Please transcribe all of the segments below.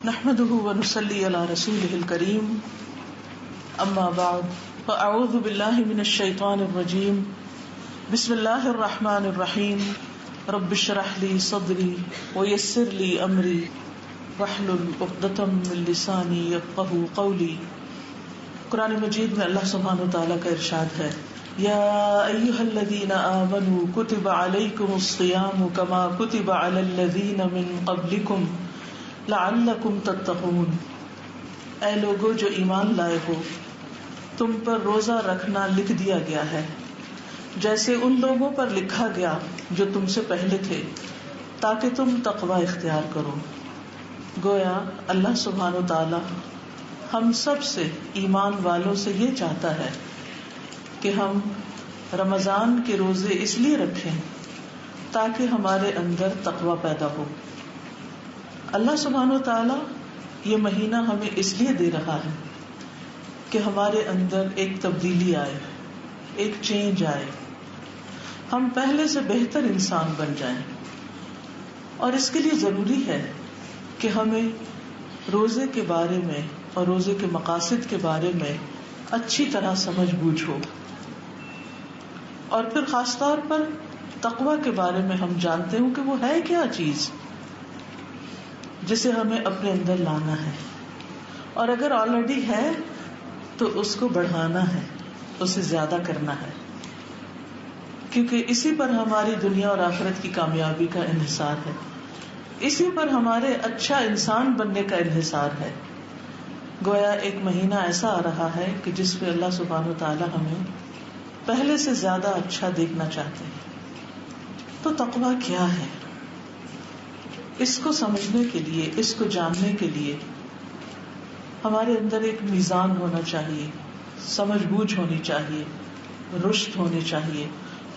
نحمده ونصلي على رسوله الكريم اما بعد فاعوذ بالله من الشيطان الرجيم بسم الله الرحمن الرحيم رب اشرح لي صدري ويسر لي امري واحلل عقدة من لساني يفقهوا قولي. قرآن مجید میں اللہ سبحانہ وتعالی کا ارشاد ہے، یا ایھا الذین آمنوا کتب علیکم الصیام کما کتب علی الذین من قبلکم لعلکم تتقون. اے لوگو جو ایمان لائے ہو، تم پر روزہ رکھنا لکھ دیا گیا ہے جیسے ان لوگوں پر لکھا گیا جو تم سے پہلے تھے، تاکہ تم تقوی اختیار کرو. گویا اللہ سبحانہ و تعالی ہم سب سے، ایمان والوں سے یہ چاہتا ہے کہ ہم رمضان کے روزے اس لیے رکھیں تاکہ ہمارے اندر تقوی پیدا ہو. اللہ سبحانہ و تعالی یہ مہینہ ہمیں اس لیے دے رہا ہے کہ ہمارے اندر ایک تبدیلی آئے، ایک چینج آئے، ہم پہلے سے بہتر انسان بن جائیں. اور اس کے لیے ضروری ہے کہ ہمیں روزے کے بارے میں اور روزے کے مقاصد کے بارے میں اچھی طرح سمجھ بوجھ ہو، اور پھر خاص طور پر تقوی کے بارے میں ہم جانتے ہوں کہ وہ ہے کیا چیز جسے ہمیں اپنے اندر لانا ہے، اور اگر آلریڈی ہے تو اس کو بڑھانا ہے، اسے زیادہ کرنا ہے، کیونکہ اسی پر ہماری دنیا اور آخرت کی کامیابی کا انحصار ہے، اسی پر ہمارے اچھا انسان بننے کا انحصار ہے. گویا ایک مہینہ ایسا آ رہا ہے کہ جس پہ اللہ سبحانہ و تعالی ہمیں پہلے سے زیادہ اچھا دیکھنا چاہتے ہیں. تو تقویٰ کیا ہے؟ اس کو سمجھنے کے لیے، اس کو جاننے کے لیے ہمارے اندر ایک میزان ہونا چاہیے، سمجھ بوجھ ہونی چاہیے، رشد ہونی چاہیے،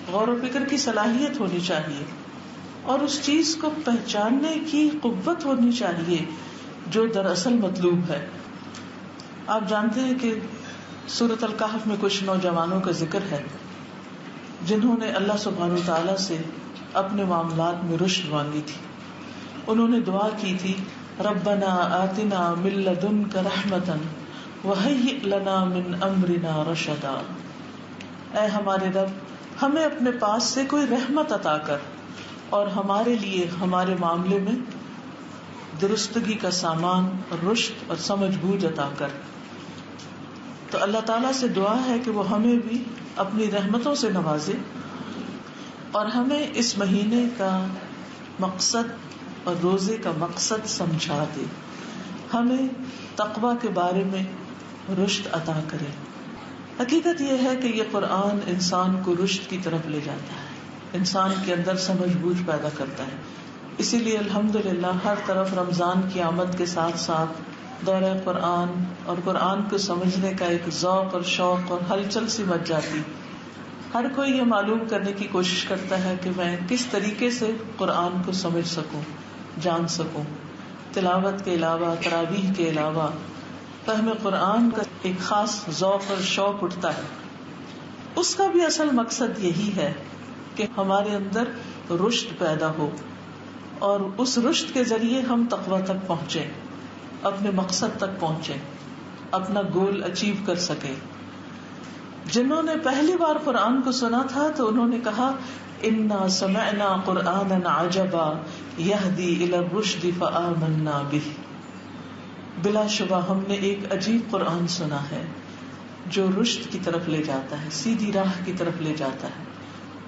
غور و فکر کی صلاحیت ہونی چاہیے، اور اس چیز کو پہچاننے کی قوت ہونی چاہیے جو دراصل مطلوب ہے. آپ جانتے ہیں کہ سورۃ الکہف میں کچھ نوجوانوں کا ذکر ہے جنہوں نے اللہ سبحانہ تعالیٰ سے اپنے معاملات میں رشد مانگی تھی. انہوں نے دعا کی تھی، ربنا آتنا من لدنک رحمتا وہیئ لنا من امرنا رشدا. اے ہمارے رب، ہمیں اپنے پاس سے کوئی رحمت عطا کر اور ہمارے لیے ہمارے معاملے میں درستگی کا سامان اور رشد اور سمجھ بوجھ عطا کر. تو اللہ تعالیٰ سے دعا ہے کہ وہ ہمیں بھی اپنی رحمتوں سے نوازے اور ہمیں اس مہینے کا مقصد اور روزے کا مقصد سمجھا دے، ہمیں تقوی کے بارے میں رشد عطا کرے. حقیقت یہ ہے کہ یہ قرآن انسان کو رشد کی طرف لے جاتا ہے، انسان کے اندر سمجھ بوجھ پیدا کرتا ہے. اسی لیے الحمدللہ ہر طرف رمضان کی آمد کے ساتھ ساتھ دورہ قرآن اور قرآن کو سمجھنے کا ایک ذوق اور شوق اور ہلچل سی مچ جاتی. ہر کوئی یہ معلوم کرنے کی کوشش کرتا ہے کہ میں کس طریقے سے قرآن کو سمجھ سکوں، جان سکوں. تلاوت کے علاوہ، تراویح کے علاوہ فہم قرآن کا ایک خاص ذوق اور شوق اٹھتا ہے. اس کا بھی اصل مقصد یہی ہے کہ ہمارے اندر رشد پیدا ہو اور اس رشد کے ذریعے ہم تقوی تک پہنچیں، اپنے مقصد تک پہنچیں، اپنا گول اچیو کر سکیں. جنہوں نے پہلی بار قرآن کو سنا تھا تو انہوں نے کہا، انا سمعنا قرآنا عجبا یہدی الی الرشد فآمنا بہ. بلا شبہ ہم نے ایک عجیب قرآن سنا ہے جو رشد کی طرف لے جاتا ہے، سیدھی راہ کی طرف لے جاتا ہے،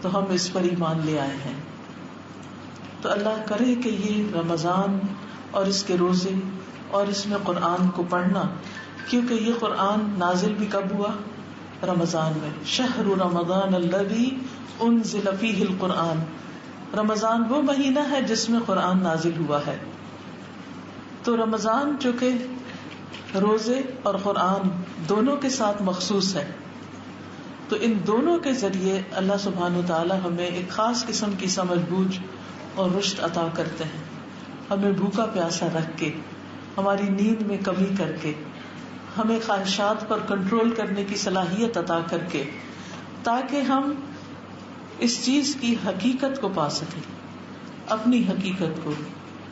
تو ہم اس پر ایمان لے آئے ہیں. تو اللہ کرے کہ یہ رمضان اور اس کے روزے اور اس میں قرآن کو پڑھنا، کیونکہ یہ قرآن نازل بھی کب ہوا؟ رمضان میں. شہر رمضان الذی انزل فیہ القرآن. رمضان وہ مہینہ ہے جس میں قرآن نازل ہوا ہے. تو رمضان جو کہ روزے اور قرآن دونوں کے ساتھ مخصوص ہے، تو ان دونوں کے ذریعے اللہ سبحانہ وتعالی ہمیں ایک خاص قسم کی سمجھ بوجھ اور رشد عطا کرتے ہیں. ہمیں بھوکا پیاسا رکھ کے، ہماری نیند میں کمی کر کے، ہمیں خواہشات پر کنٹرول کرنے کی صلاحیت عطا کر کے، تاکہ ہم اس چیز کی حقیقت کو پا سکیں، اپنی حقیقت کو،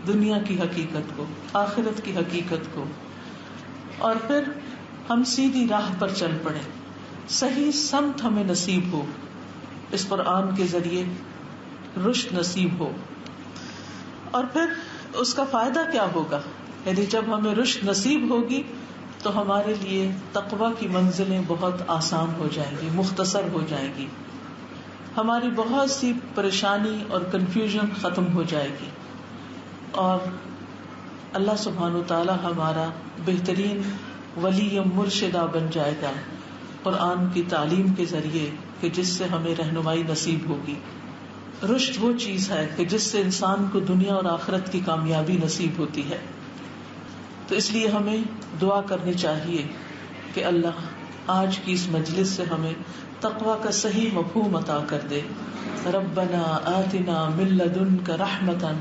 دنیا کی حقیقت کو، آخرت کی حقیقت کو، اور پھر ہم سیدھی راہ پر چل پڑے، صحیح سمت ہمیں نصیب ہو، اس قرآن کے ذریعے رشد نصیب ہو. اور پھر اس کا فائدہ کیا ہوگا؟ یعنی جب ہمیں رشد نصیب ہوگی تو ہمارے لیے تقویٰ کی منزلیں بہت آسان ہو جائیں گی، مختصر ہو جائیں گی، ہماری بہت سی پریشانی اور کنفیوژن ختم ہو جائے گی، اور اللہ سبحانہ وتعالی ہمارا بہترین ولی مرشدہ بن جائے گا قرآن کی تعلیم کے ذریعے، کہ جس سے ہمیں رہنمائی نصیب ہوگی. رشد وہ چیز ہے کہ جس سے انسان کو دنیا اور آخرت کی کامیابی نصیب ہوتی ہے. تو اس لیے ہمیں دعا کرنی چاہیے کہ اللہ آج کی اس مجلس سے ہمیں تقویٰ کا صحیح مفہوم عطا کر دے. ربنا آتنا من لدنک رحمتا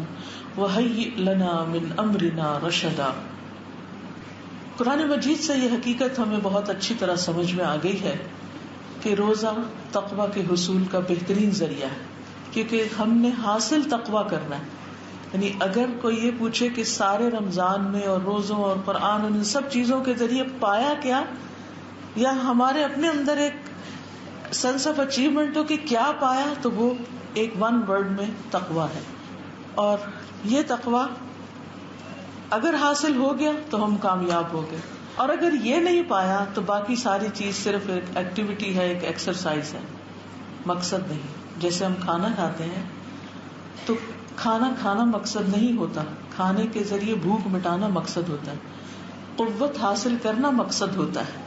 وہیئ لنا من امرنا رشدا. قرآن مجید سے یہ حقیقت ہمیں بہت اچھی طرح سمجھ میں آ گئی ہے کہ روزہ تقویٰ کے حصول کا بہترین ذریعہ ہے، کیونکہ ہم نے حاصل تقویٰ کرنا ہے. یعنی اگر کوئی یہ پوچھے کہ سارے رمضان میں اور روزوں اور قرآن ان سب چیزوں کے ذریعے پایا کیا، یا ہمارے اپنے اندر ایک سینس آف اچیومنٹ ہو کہ کیا پایا، تو وہ ایک ون ورڈ میں تقویٰ ہے. اور یہ تقویٰ اگر حاصل ہو گیا تو ہم کامیاب ہو گئے، اور اگر یہ نہیں پایا تو باقی ساری چیز صرف ایک ایکٹیویٹی ہے، ایک ایکسرسائز ہے، مقصد نہیں. جیسے ہم کھانا کھاتے ہیں تو کھانا کھانا مقصد نہیں ہوتا، کھانے کے ذریعے بھوک مٹانا مقصد ہوتا ہے، قوت حاصل کرنا مقصد ہوتا ہے.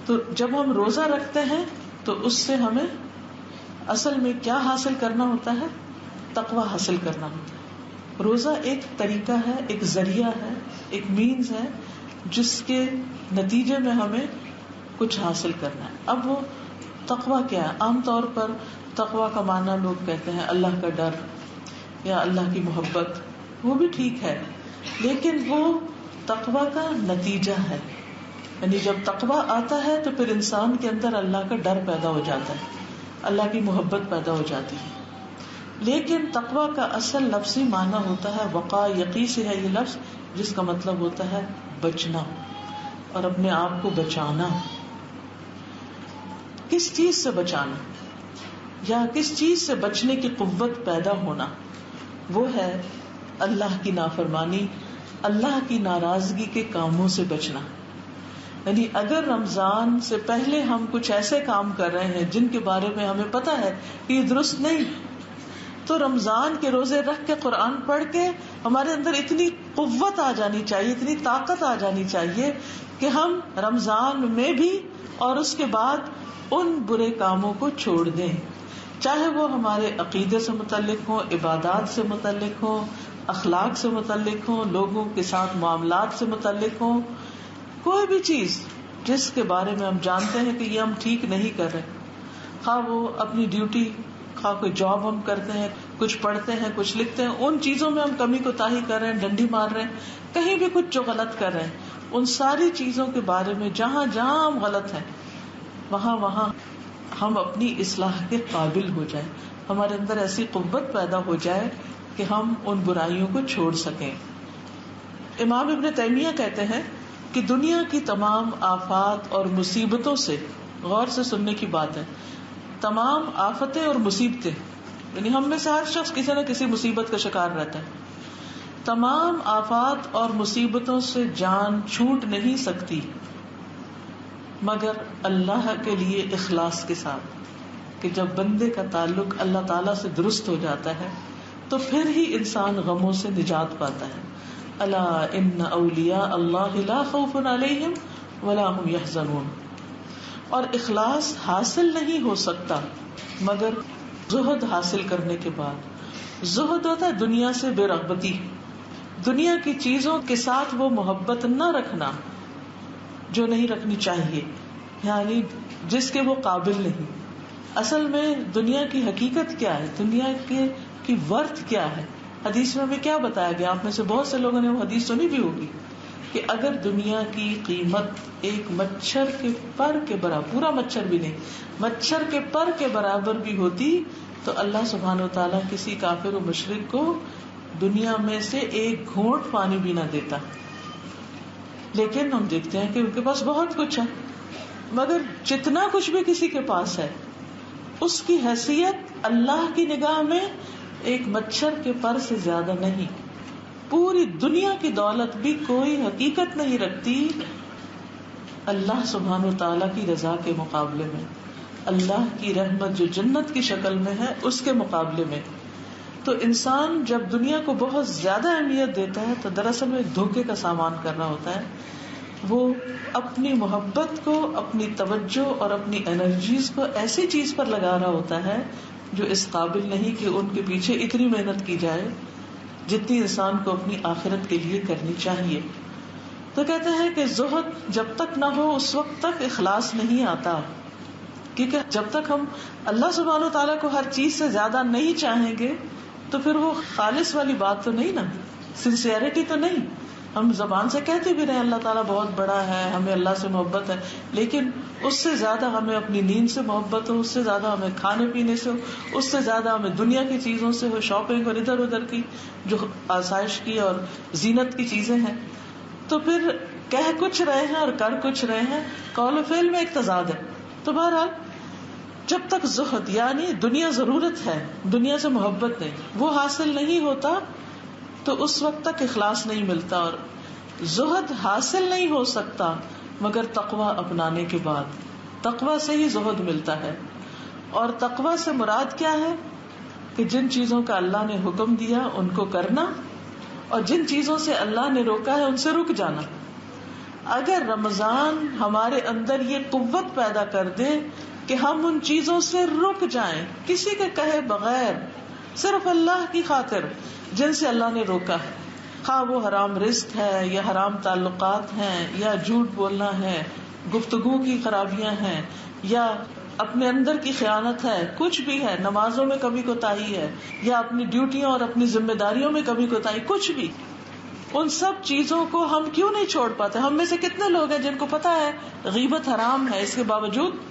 تو جب ہم روزہ رکھتے ہیں تو اس سے ہمیں اصل میں کیا حاصل کرنا ہوتا ہے؟ تقویٰ حاصل کرنا ہوتا ہے. روزہ ایک طریقہ ہے، ایک ذریعہ ہے، ایک مینز ہے جس کے نتیجے میں ہمیں کچھ حاصل کرنا ہے. اب وہ تقویٰ کیا ہے؟ عام طور پر تقویٰ کا معنی لوگ کہتے ہیں اللہ کا ڈر یا اللہ کی محبت، وہ بھی ٹھیک ہے، لیکن وہ تقویٰ کا نتیجہ ہے. یعنی جب تقویٰ آتا ہے تو پھر انسان کے اندر اللہ کا ڈر پیدا ہو جاتا ہے، اللہ کی محبت پیدا ہو جاتی ہے. لیکن تقویٰ کا اصل لفظی معنی ہوتا ہے وقاء، یقی سے ہے یہ لفظ، جس کا مطلب ہوتا ہے بچنا اور اپنے آپ کو بچانا. کس چیز سے بچانا یا کس چیز سے بچنے کی قوت پیدا ہونا؟ وہ ہے اللہ کی نافرمانی، اللہ کی ناراضگی کے کاموں سے بچنا. یعنی اگر رمضان سے پہلے ہم کچھ ایسے کام کر رہے ہیں جن کے بارے میں ہمیں پتا ہے کہ یہ درست نہیں، تو رمضان کے روزے رکھ کے قرآن پڑھ کے ہمارے اندر اتنی قوت آ جانی چاہیے، اتنی طاقت آ جانی چاہیے کہ ہم رمضان میں بھی اور اس کے بعد ان برے کاموں کو چھوڑ دیں، چاہے وہ ہمارے عقیدے سے متعلق ہوں، عبادات سے متعلق ہوں، اخلاق سے متعلق ہوں، لوگوں کے ساتھ معاملات سے متعلق ہوں. کوئی بھی چیز جس کے بارے میں ہم جانتے ہیں کہ یہ ہم ٹھیک نہیں کر رہے، خواہ وہ اپنی ڈیوٹی، خواہ کوئی جاب ہم کرتے ہیں، کچھ پڑھتے ہیں، کچھ لکھتے ہیں، ان چیزوں میں ہم کمی کوتاہی کر رہے ہیں، ڈنڈی مار رہے ہیں، کہیں بھی کچھ جو غلط کر رہے ہیں، ان ساری چیزوں کے بارے میں جہاں جہاں ہم غلط ہیں وہاں وہاں ہم اپنی اصلاح کے قابل ہو جائیں، ہمارے اندر ایسی قوت پیدا ہو جائے کہ ہم ان برائیوں کو چھوڑ سکیں. امام ابن تیمیہ کہتے ہیں کہ دنیا کی تمام آفات اور مصیبتوں سے، غور سے سننے کی بات ہے، تمام آفتیں اور مصیبتیں، یعنی ہم میں سے ہر شخص کسی نہ کسی مصیبت کا شکار رہتا ہے، تمام آفات اور مصیبتوں سے جان چھوٹ نہیں سکتی مگر اللہ کے لیے اخلاص کے ساتھ، کہ جب بندے کا تعلق اللہ تعالیٰ سے درست ہو جاتا ہے تو پھر ہی انسان غموں سے نجات پاتا ہے. الا ان اولیاء اللہ لا خوف علیہم ولا هم يحزنون. اور اخلاص حاصل نہیں ہو سکتا مگر زہد حاصل کرنے کے بعد. زہد ہوتا ہے دنیا سے بے رغبتی، دنیا کی چیزوں کے ساتھ وہ محبت نہ رکھنا جو نہیں رکھنی چاہیے، یعنی جس کے وہ قابل نہیں. اصل میں دنیا کی حقیقت کیا ہے، دنیا کی ورتھ کیا ہے؟ حدیث میں ہمیں کیا بتایا گیا؟ آپ میں سے بہت سے لوگوں نے وہ حدیث سنی بھی ہوگی کہ اگر دنیا کی قیمت ایک مچھر کے پر کے برابر، پورا مچھر بھی نہیں، مچھر کے پر کے برابر بھی ہوتی تو اللہ سبحانہ و تعالیٰ کسی کافر و مشرک کو دنیا میں سے ایک گھونٹ پانی بھی نہ دیتا، لیکن ہم دیکھتے ہیں کہ ان کے پاس بہت کچھ ہے، مگر جتنا کچھ بھی کسی کے پاس ہے اس کی حیثیت اللہ کی نگاہ میں ایک مچھر کے پر سے زیادہ نہیں. پوری دنیا کی دولت بھی کوئی حقیقت نہیں رکھتی اللہ سبحانہ و تعالیٰ کی رضا کے مقابلے میں، اللہ کی رحمت جو جنت کی شکل میں ہے اس کے مقابلے میں. تو انسان جب دنیا کو بہت زیادہ اہمیت دیتا ہے تو دراصل میں ایک دھوکے کا سامان کر رہا ہوتا ہے. وہ اپنی محبت کو، اپنی توجہ اور اپنی انرجیز کو ایسی چیز پر لگا رہا ہوتا ہے جو اس قابل نہیں کہ ان کے پیچھے اتنی محنت کی جائے جتنی انسان کو اپنی آخرت کے لیے کرنی چاہیے. تو کہتے ہیں کہ زہد جب تک نہ ہو اس وقت تک اخلاص نہیں آتا، کیونکہ جب تک ہم اللہ سبحانہ و تعالیٰ کو ہر چیز سے زیادہ نہیں چاہیں گے تو پھر وہ خالص والی بات تو نہیں نا، سنسیئرٹی تو نہیں. ہم زبان سے کہتے بھی رہے اللہ تعالیٰ بہت بڑا ہے، ہمیں اللہ سے محبت ہے، لیکن اس سے زیادہ ہمیں اپنی نیند سے محبت ہو، اس سے زیادہ ہمیں کھانے پینے سے ہو، اس سے زیادہ ہمیں دنیا کی چیزوں سے ہو، شاپنگ اور ادھر ادھر کی جو آسائش کی اور زینت کی چیزیں ہیں. تو پھر کہہ کچھ رہے ہیں اور کر کچھ رہے ہیں، قول و فعل میں ایک تضاد ہے. تو بہرحال جب تک زہد یعنی دنیا ضرورت ہے، دنیا سے محبت نہیں، وہ حاصل نہیں ہوتا تو اس وقت تک اخلاص نہیں ملتا. اور زہد حاصل نہیں ہو سکتا مگر تقوی اپنانے کے بعد. تقوی سے ہی زہد ملتا ہے. اور تقوی سے مراد کیا ہے کہ جن چیزوں کا اللہ نے حکم دیا ان کو کرنا، اور جن چیزوں سے اللہ نے روکا ہے ان سے رک جانا. اگر رمضان ہمارے اندر یہ قوت پیدا کر دے کہ ہم ان چیزوں سے رک جائیں کسی کے کہے بغیر، صرف اللہ کی خاطر جن سے اللہ نے روکا ہے، خواہ وہ حرام رزق ہے یا حرام تعلقات ہیں یا جھوٹ بولنا ہے، گفتگو کی خرابیاں ہیں یا اپنے اندر کی خیانت ہے، کچھ بھی ہے، نمازوں میں کمی کوتاہی ہے یا اپنی ڈیوٹیوں اور اپنی ذمہ داریوں میں کمی کوتاہی، کچھ بھی، ان سب چیزوں کو ہم کیوں نہیں چھوڑ پاتے؟ ہم میں سے کتنے لوگ ہیں جن کو پتا ہے غیبت حرام ہے، اس کے باوجود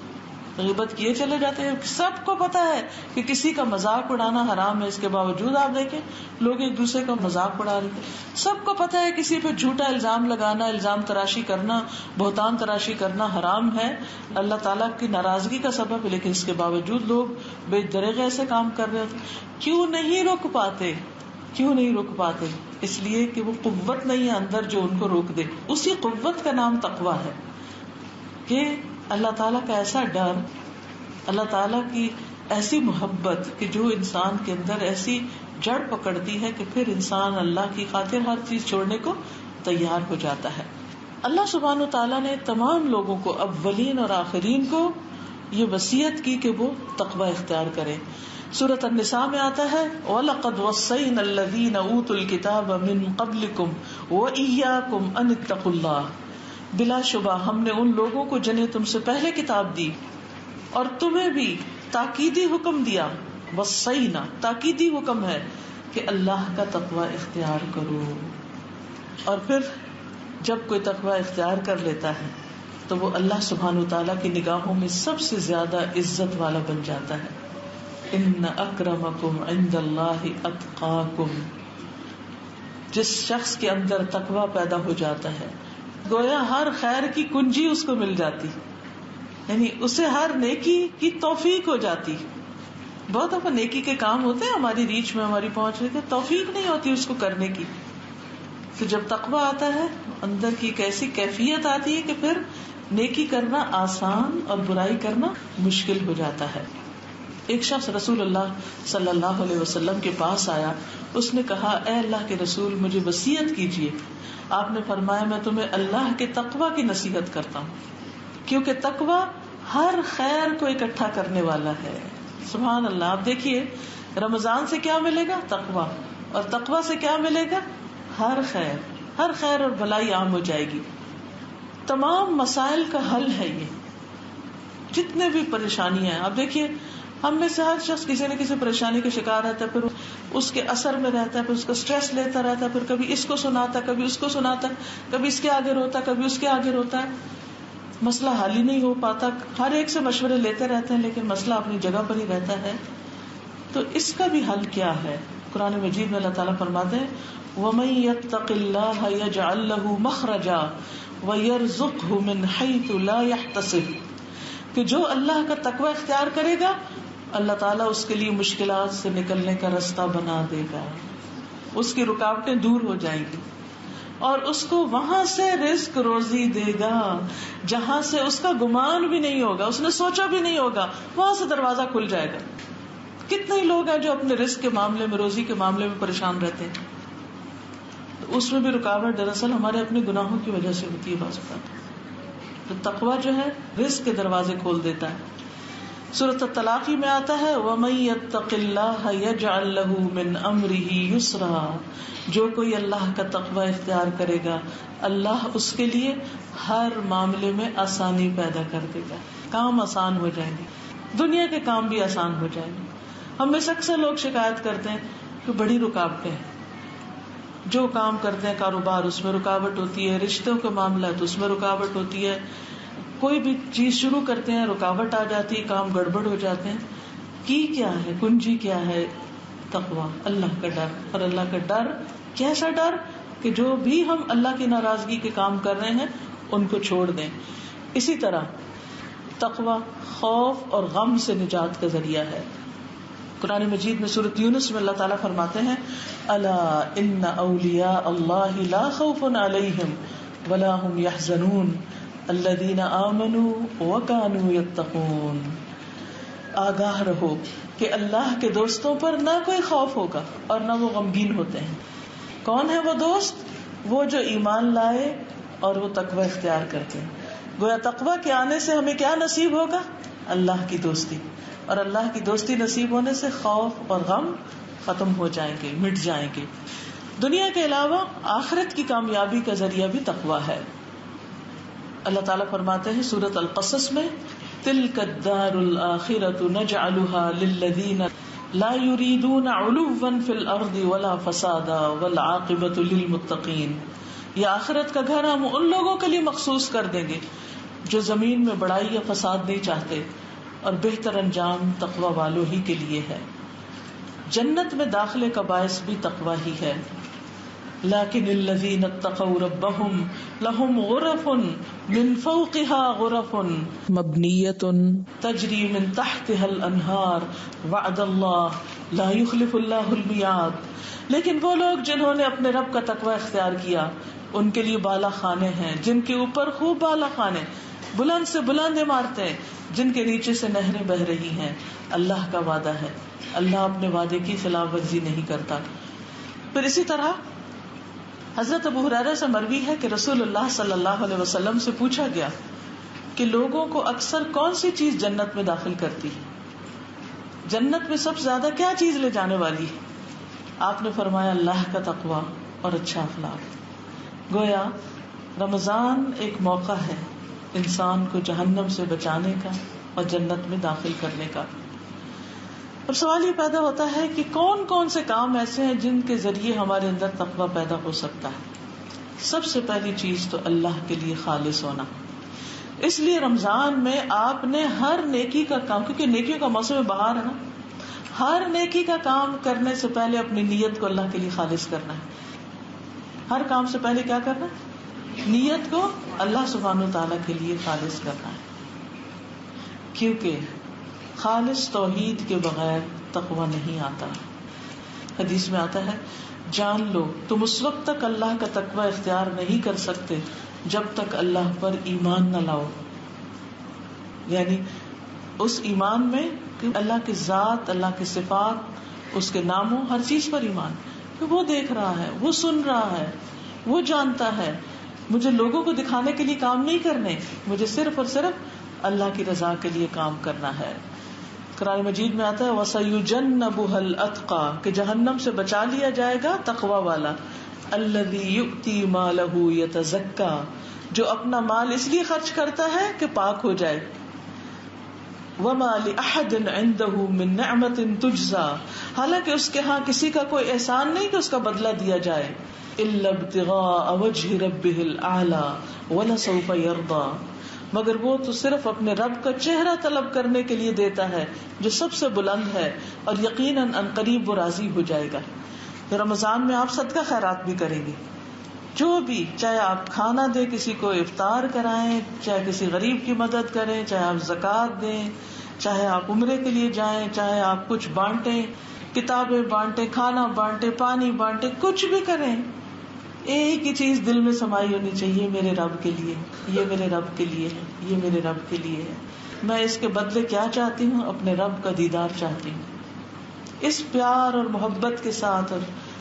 غیبت کیے چلے جاتے ہیں. سب کو پتا ہے کہ کسی کا مذاق اڑانا حرام ہے، اس کے باوجود آپ دیکھیں لوگ ایک دوسرے کا مذاق اڑا رہے ہیں. سب کو پتا ہے کسی پہ جھوٹا الزام لگانا، الزام تراشی کرنا، بہتان تراشی کرنا حرام ہے، اللہ تعالیٰ کی ناراضگی کا سبب ہے، لیکن اس کے باوجود لوگ بے دریغ ایسے کام کر رہے ہوتے. کیوں نہیں رک پاتے؟ کیوں نہیں رک پاتے؟ اس لیے کہ وہ قوت نہیں ہے اندر جو ان کو روک دے. اسی قوت کا نام تقویٰ ہے کہ اللہ تعالیٰ کا ایسا ڈر، اللہ تعالیٰ کی ایسی محبت کہ جو انسان کے اندر ایسی جڑ پکڑتی ہے کہ پھر انسان اللہ کی خاطر ہر چیز چھوڑنے کو تیار ہو جاتا ہے. اللہ سبحانہ وتعالیٰ نے تمام لوگوں کو، اولین اور آخرین کو، یہ وصیت کی کہ وہ تقوی اختیار کریں. سورۃ النساء میں آتا ہے وَلَقَدْ وَصَّيْنَا الَّذِينَ أُوتُوا الْكِتَابَ مِن قَبْلِكُمْ وَإِيَّاكُمْ أَنِ اتَّقُوا اللَّهَ، بلا شبہ ہم نے ان لوگوں کو جنہیں تم سے پہلے کتاب دی اور تمہیں بھی تاکیدی حکم دیا. وصینا تاکیدی حکم ہے کہ اللہ کا تقوی اختیار کرو. اور پھر جب کوئی تقوی اختیار کر لیتا ہے تو وہ اللہ سبحانہ وتعالیٰ کی نگاہوں میں سب سے زیادہ عزت والا بن جاتا ہے. ان اکرمکم عند اللہ اتقاکم. جس شخص کے اندر تقوی پیدا ہو جاتا ہے گویا ہر خیر کی کنجی اس کو مل جاتی، یعنی اسے ہر نیکی کی توفیق ہو جاتی. بہت دفعہ نیکی کے کام ہوتے ہیں ہماری ریچ میں، ہماری پہنچ میں، توفیق نہیں ہوتی اس کو کرنے کی. تو جب تقویٰ آتا ہے اندر کی ایک ایسی کیفیت آتی ہے کہ پھر نیکی کرنا آسان اور برائی کرنا مشکل ہو جاتا ہے. ایک شخص رسول اللہ صلی اللہ علیہ وسلم کے پاس آیا، اس نے کہا اے اللہ کے رسول مجھے وصیت کیجیے. آپ نے فرمایا میں تمہیں اللہ کے تقویٰ کی نصیحت کرتا ہوں، کیونکہ تقویٰ ہر خیر کو اکٹھا کرنے والا ہے. سبحان اللہ. آپ دیکھیے رمضان سے کیا ملے گا؟ تقویٰ. اور تقویٰ سے کیا ملے گا؟ ہر خیر. ہر خیر اور بھلائی عام ہو جائے گی. تمام مسائل کا حل ہے یہ. جتنے بھی پریشانیاں ہیں آپ دیکھیے، ہم میں سے ہر شخص کسی نہ کسی پریشانی کا شکار رہتا ہے، پھر اس کے اثر میں رہتا ہے، پھر اس کا سٹریس لیتا رہتا ہے، پھر کبھی اس کو سناتا ہے، کبھی اس کو سناتا ہے، کبھی اس کے آگے روتا ہے، کبھی اس کے آگے روتا ہے. مسئلہ حل ہی نہیں ہو پاتا. ہر ایک سے مشورے لیتے رہتے ہیں لیکن مسئلہ اپنی جگہ پر ہی رہتا ہے. تو اس کا بھی حل کیا ہے؟ قرآن مجید میں اللہ تعالیٰ فرماتے ہیں وَمَن يَتَّقِ اللَّهَ يَجْعَل لَّهُ مَخْرَجًا وَيَرْزُقْهُ مِنْ حَيْثُ لَا يَحْتَسِبُ، کہ جو اللہ کا تقوی اختیار کرے گا اللہ تعالیٰ اس کے لیے مشکلات سے نکلنے کا راستہ بنا دے گا، اس کی رکاوٹیں دور ہو جائیں گی اور اس کو وہاں سے رزق روزی دے گا جہاں سے اس کا گمان بھی نہیں ہوگا، اس نے سوچا بھی نہیں ہوگا، وہاں سے دروازہ کھل جائے گا. کتنے ہی لوگ ہیں جو اپنے رزق کے معاملے میں، روزی کے معاملے میں پریشان رہتے ہیں، تو اس میں بھی رکاوٹ دراصل ہمارے اپنے گناہوں کی وجہ سے ہوتی ہے. بعض اوقات تو تقویٰ جو ہے رزق کے دروازے کھول دیتا ہے. سورۃ الطلاق میں آتا ہے وَمَن يَتَّقِ اللَّهَ يَجْعَل لَّهُ مِنْ أَمْرِهِ يُسْرًا، جو کوئی اللہ کا تقویٰ اختیار کرے گا اللہ اس کے لیے ہر معاملے میں آسانی پیدا کر دے گا، کام آسان ہو جائیں گے، دنیا کے کام بھی آسان ہو جائیں گے. ہم میں سے اکثر لوگ شکایت کرتے ہیں کہ بڑی رکاوٹیں ہیں، جو کام کرتے ہیں کاروبار اس میں رکاوٹ ہوتی ہے، رشتوں کے معاملات اس میں رکاوٹ ہوتی ہے، کوئی بھی چیز شروع کرتے ہیں رکاوٹ آ جاتی ہے، کام گڑبڑ ہو جاتے ہیں. کی کیا ہے کنجی کیا ہے؟ تقویٰ، اللہ کا ڈر. اور اللہ کا ڈر کیسا ڈر کہ جو بھی ہم اللہ کی ناراضگی کے کام کر رہے ہیں ان کو چھوڑ دیں. اسی طرح تقویٰ خوف اور غم سے نجات کا ذریعہ ہے. قرآن مجید میں سورۃ یونس میں اللہ تعالیٰ فرماتے ہیں الا ان اولیاء اللہ لا خوف علیہم ولا هم يحزنون الذین آمنوا وکانوا یتقون. آگاہ رہو کہ اللہ کے دوستوں پر نہ کوئی خوف ہوگا اور نہ وہ غمگین ہوتے ہیں. کون ہے وہ دوست؟ وہ جو ایمان لائے اور وہ تقوی اختیار کرتے ہیں. گویا تقوی کے آنے سے ہمیں کیا نصیب ہوگا؟ اللہ کی دوستی. اور اللہ کی دوستی نصیب ہونے سے خوف اور غم ختم ہو جائیں گے، مٹ جائیں گے. دنیا کے علاوہ آخرت کی کامیابی کا ذریعہ بھی تقوی ہے. اللہ تعالیٰ فرماتے ہیں سورۃ القصص میں تِلْكَ الدَّارُ الْآخِرَةُ نَجْعَلُهَا لِلَّذِينَ لَا يُرِيدُونَ عُلُوًّا فِي الْأَرْضِ وَلَا فَسَادًا وَالْعَاقِبَةُ لِلْمُتَّقِينَ. یہ آخرت کا گھر ہم ان لوگوں کے لیے مخصوص کر دیں گے جو زمین میں بڑائی یا فساد نہیں چاہتے، اور بہتر انجام تقوی والوں ہی کے لیے ہے. جنت میں داخلے کا باعث بھی تقوی ہی ہے. لیکن الذین اتقوا ربهم لهم غرف من فوقها غرف مبنیۃ تجری من تحتها الانہار وعد اللہ لا یخلف اللہ المیعاد. لیکن وہ لوگ جنہوں نے اپنے رب کا تقوی اختیار کیا ان کے لیے بالا خانے ہیں جن کے اوپر خوب بالا خانے، بلند سے بلند عمارتیں جن کے نیچے سے نہریں بہ رہی ہیں. اللہ کا وعدہ ہے، اللہ اپنے وعدے کی خلاف ورزی نہیں کرتا. پھر اسی طرح حضرت ابو ہریرہ سے مروی ہے کہ رسول اللہ صلی اللہ علیہ وسلم سے پوچھا گیا کہ لوگوں کو اکثر کون سی چیز جنت میں داخل کرتی ہے، جنت میں سب سے زیادہ کیا چیز لے جانے والی ہے؟ آپ نے فرمایا اللہ کا تقوی اور اچھا اخلاق. گویا رمضان ایک موقع ہے انسان کو جہنم سے بچانے کا اور جنت میں داخل کرنے کا. اب سوال یہ پیدا ہوتا ہے کہ کون کون سے کام ایسے ہیں جن کے ذریعے ہمارے اندر تقویٰ پیدا ہو سکتا ہے. سب سے پہلی چیز تو اللہ کے لیے خالص ہونا. اس لیے رمضان میں آپ نے ہر نیکی کا کام، کیونکہ نیکیوں کا موسم بہار ہے نا، ہر نیکی کا کام کرنے سے پہلے اپنی نیت کو اللہ کے لیے خالص کرنا ہے. ہر کام سے پہلے کیا کرنا ہے؟ نیت کو اللہ سبحانہ وتعالیٰ کے لیے خالص کرنا ہے. کیونکہ خالص توحید کے بغیر تقویٰ نہیں آتا. حدیث میں آتا ہے جان لو تم اس وقت تک اللہ کا تقویٰ اختیار نہیں کر سکتے جب تک اللہ پر ایمان نہ لاؤ. یعنی اس ایمان میں کہ اللہ کی ذات، اللہ کی صفات، اس کے ناموں، ہر چیز پر ایمان کہ وہ دیکھ رہا ہے، وہ سن رہا ہے، وہ جانتا ہے. مجھے لوگوں کو دکھانے کے لیے کام نہیں کرنے، مجھے صرف اور صرف اللہ کی رضا کے لیے کام کرنا ہے. قرآن مجید میں آتا ہے وَسَيُجَنَّبُهَا الْأَتْقَى کہ جہنم سے بچا لیا جائے گا تقوی والا. الَّذِي يُؤْتِي مَالَهُ يَتَزَكَّى جو اپنا مال اس لیے خرچ کرتا ہے کہ پاک ہو جائے. وَمَا لِأَحَدٍ عِندَهُ مِن نِعْمَةٍ تُجْزَى حالانکہ اس کے ہاں کسی کا کوئی احسان نہیں کہ اس کا بدلہ دیا جائے. إِلَّا ابْتِغَاءَ وَجْهِ رَبِّهِ الْأَعْلَى وَلَسَوْفَ يَرْضَى مگر وہ تو صرف اپنے رب کا چہرہ طلب کرنے کے لیے دیتا ہے جو سب سے بلند ہے، اور یقیناً ان قریب وہ راضی ہو جائے گا. تو رمضان میں آپ صدقہ خیرات بھی کریں گے، جو بھی، چاہے آپ کھانا دیں، کسی کو افطار کرائیں، چاہے کسی غریب کی مدد کریں، چاہے آپ زکوٰۃ دیں، چاہے آپ عمرے کے لیے جائیں، چاہے آپ کچھ بانٹیں، کتابیں بانٹیں، کھانا بانٹیں، پانی بانٹیں، کچھ بھی کریں، ایک ہی چیز دل میں سمائی ہونی چاہیے، میرے رب کے لیے، یہ میرے رب کے لیے ہے، یہ میرے رب کے لیے ہے. میں اس کے بدلے کیا چاہتی ہوں؟ اپنے رب کا دیدار چاہتی ہوں. اس پیار اور محبت کے ساتھ.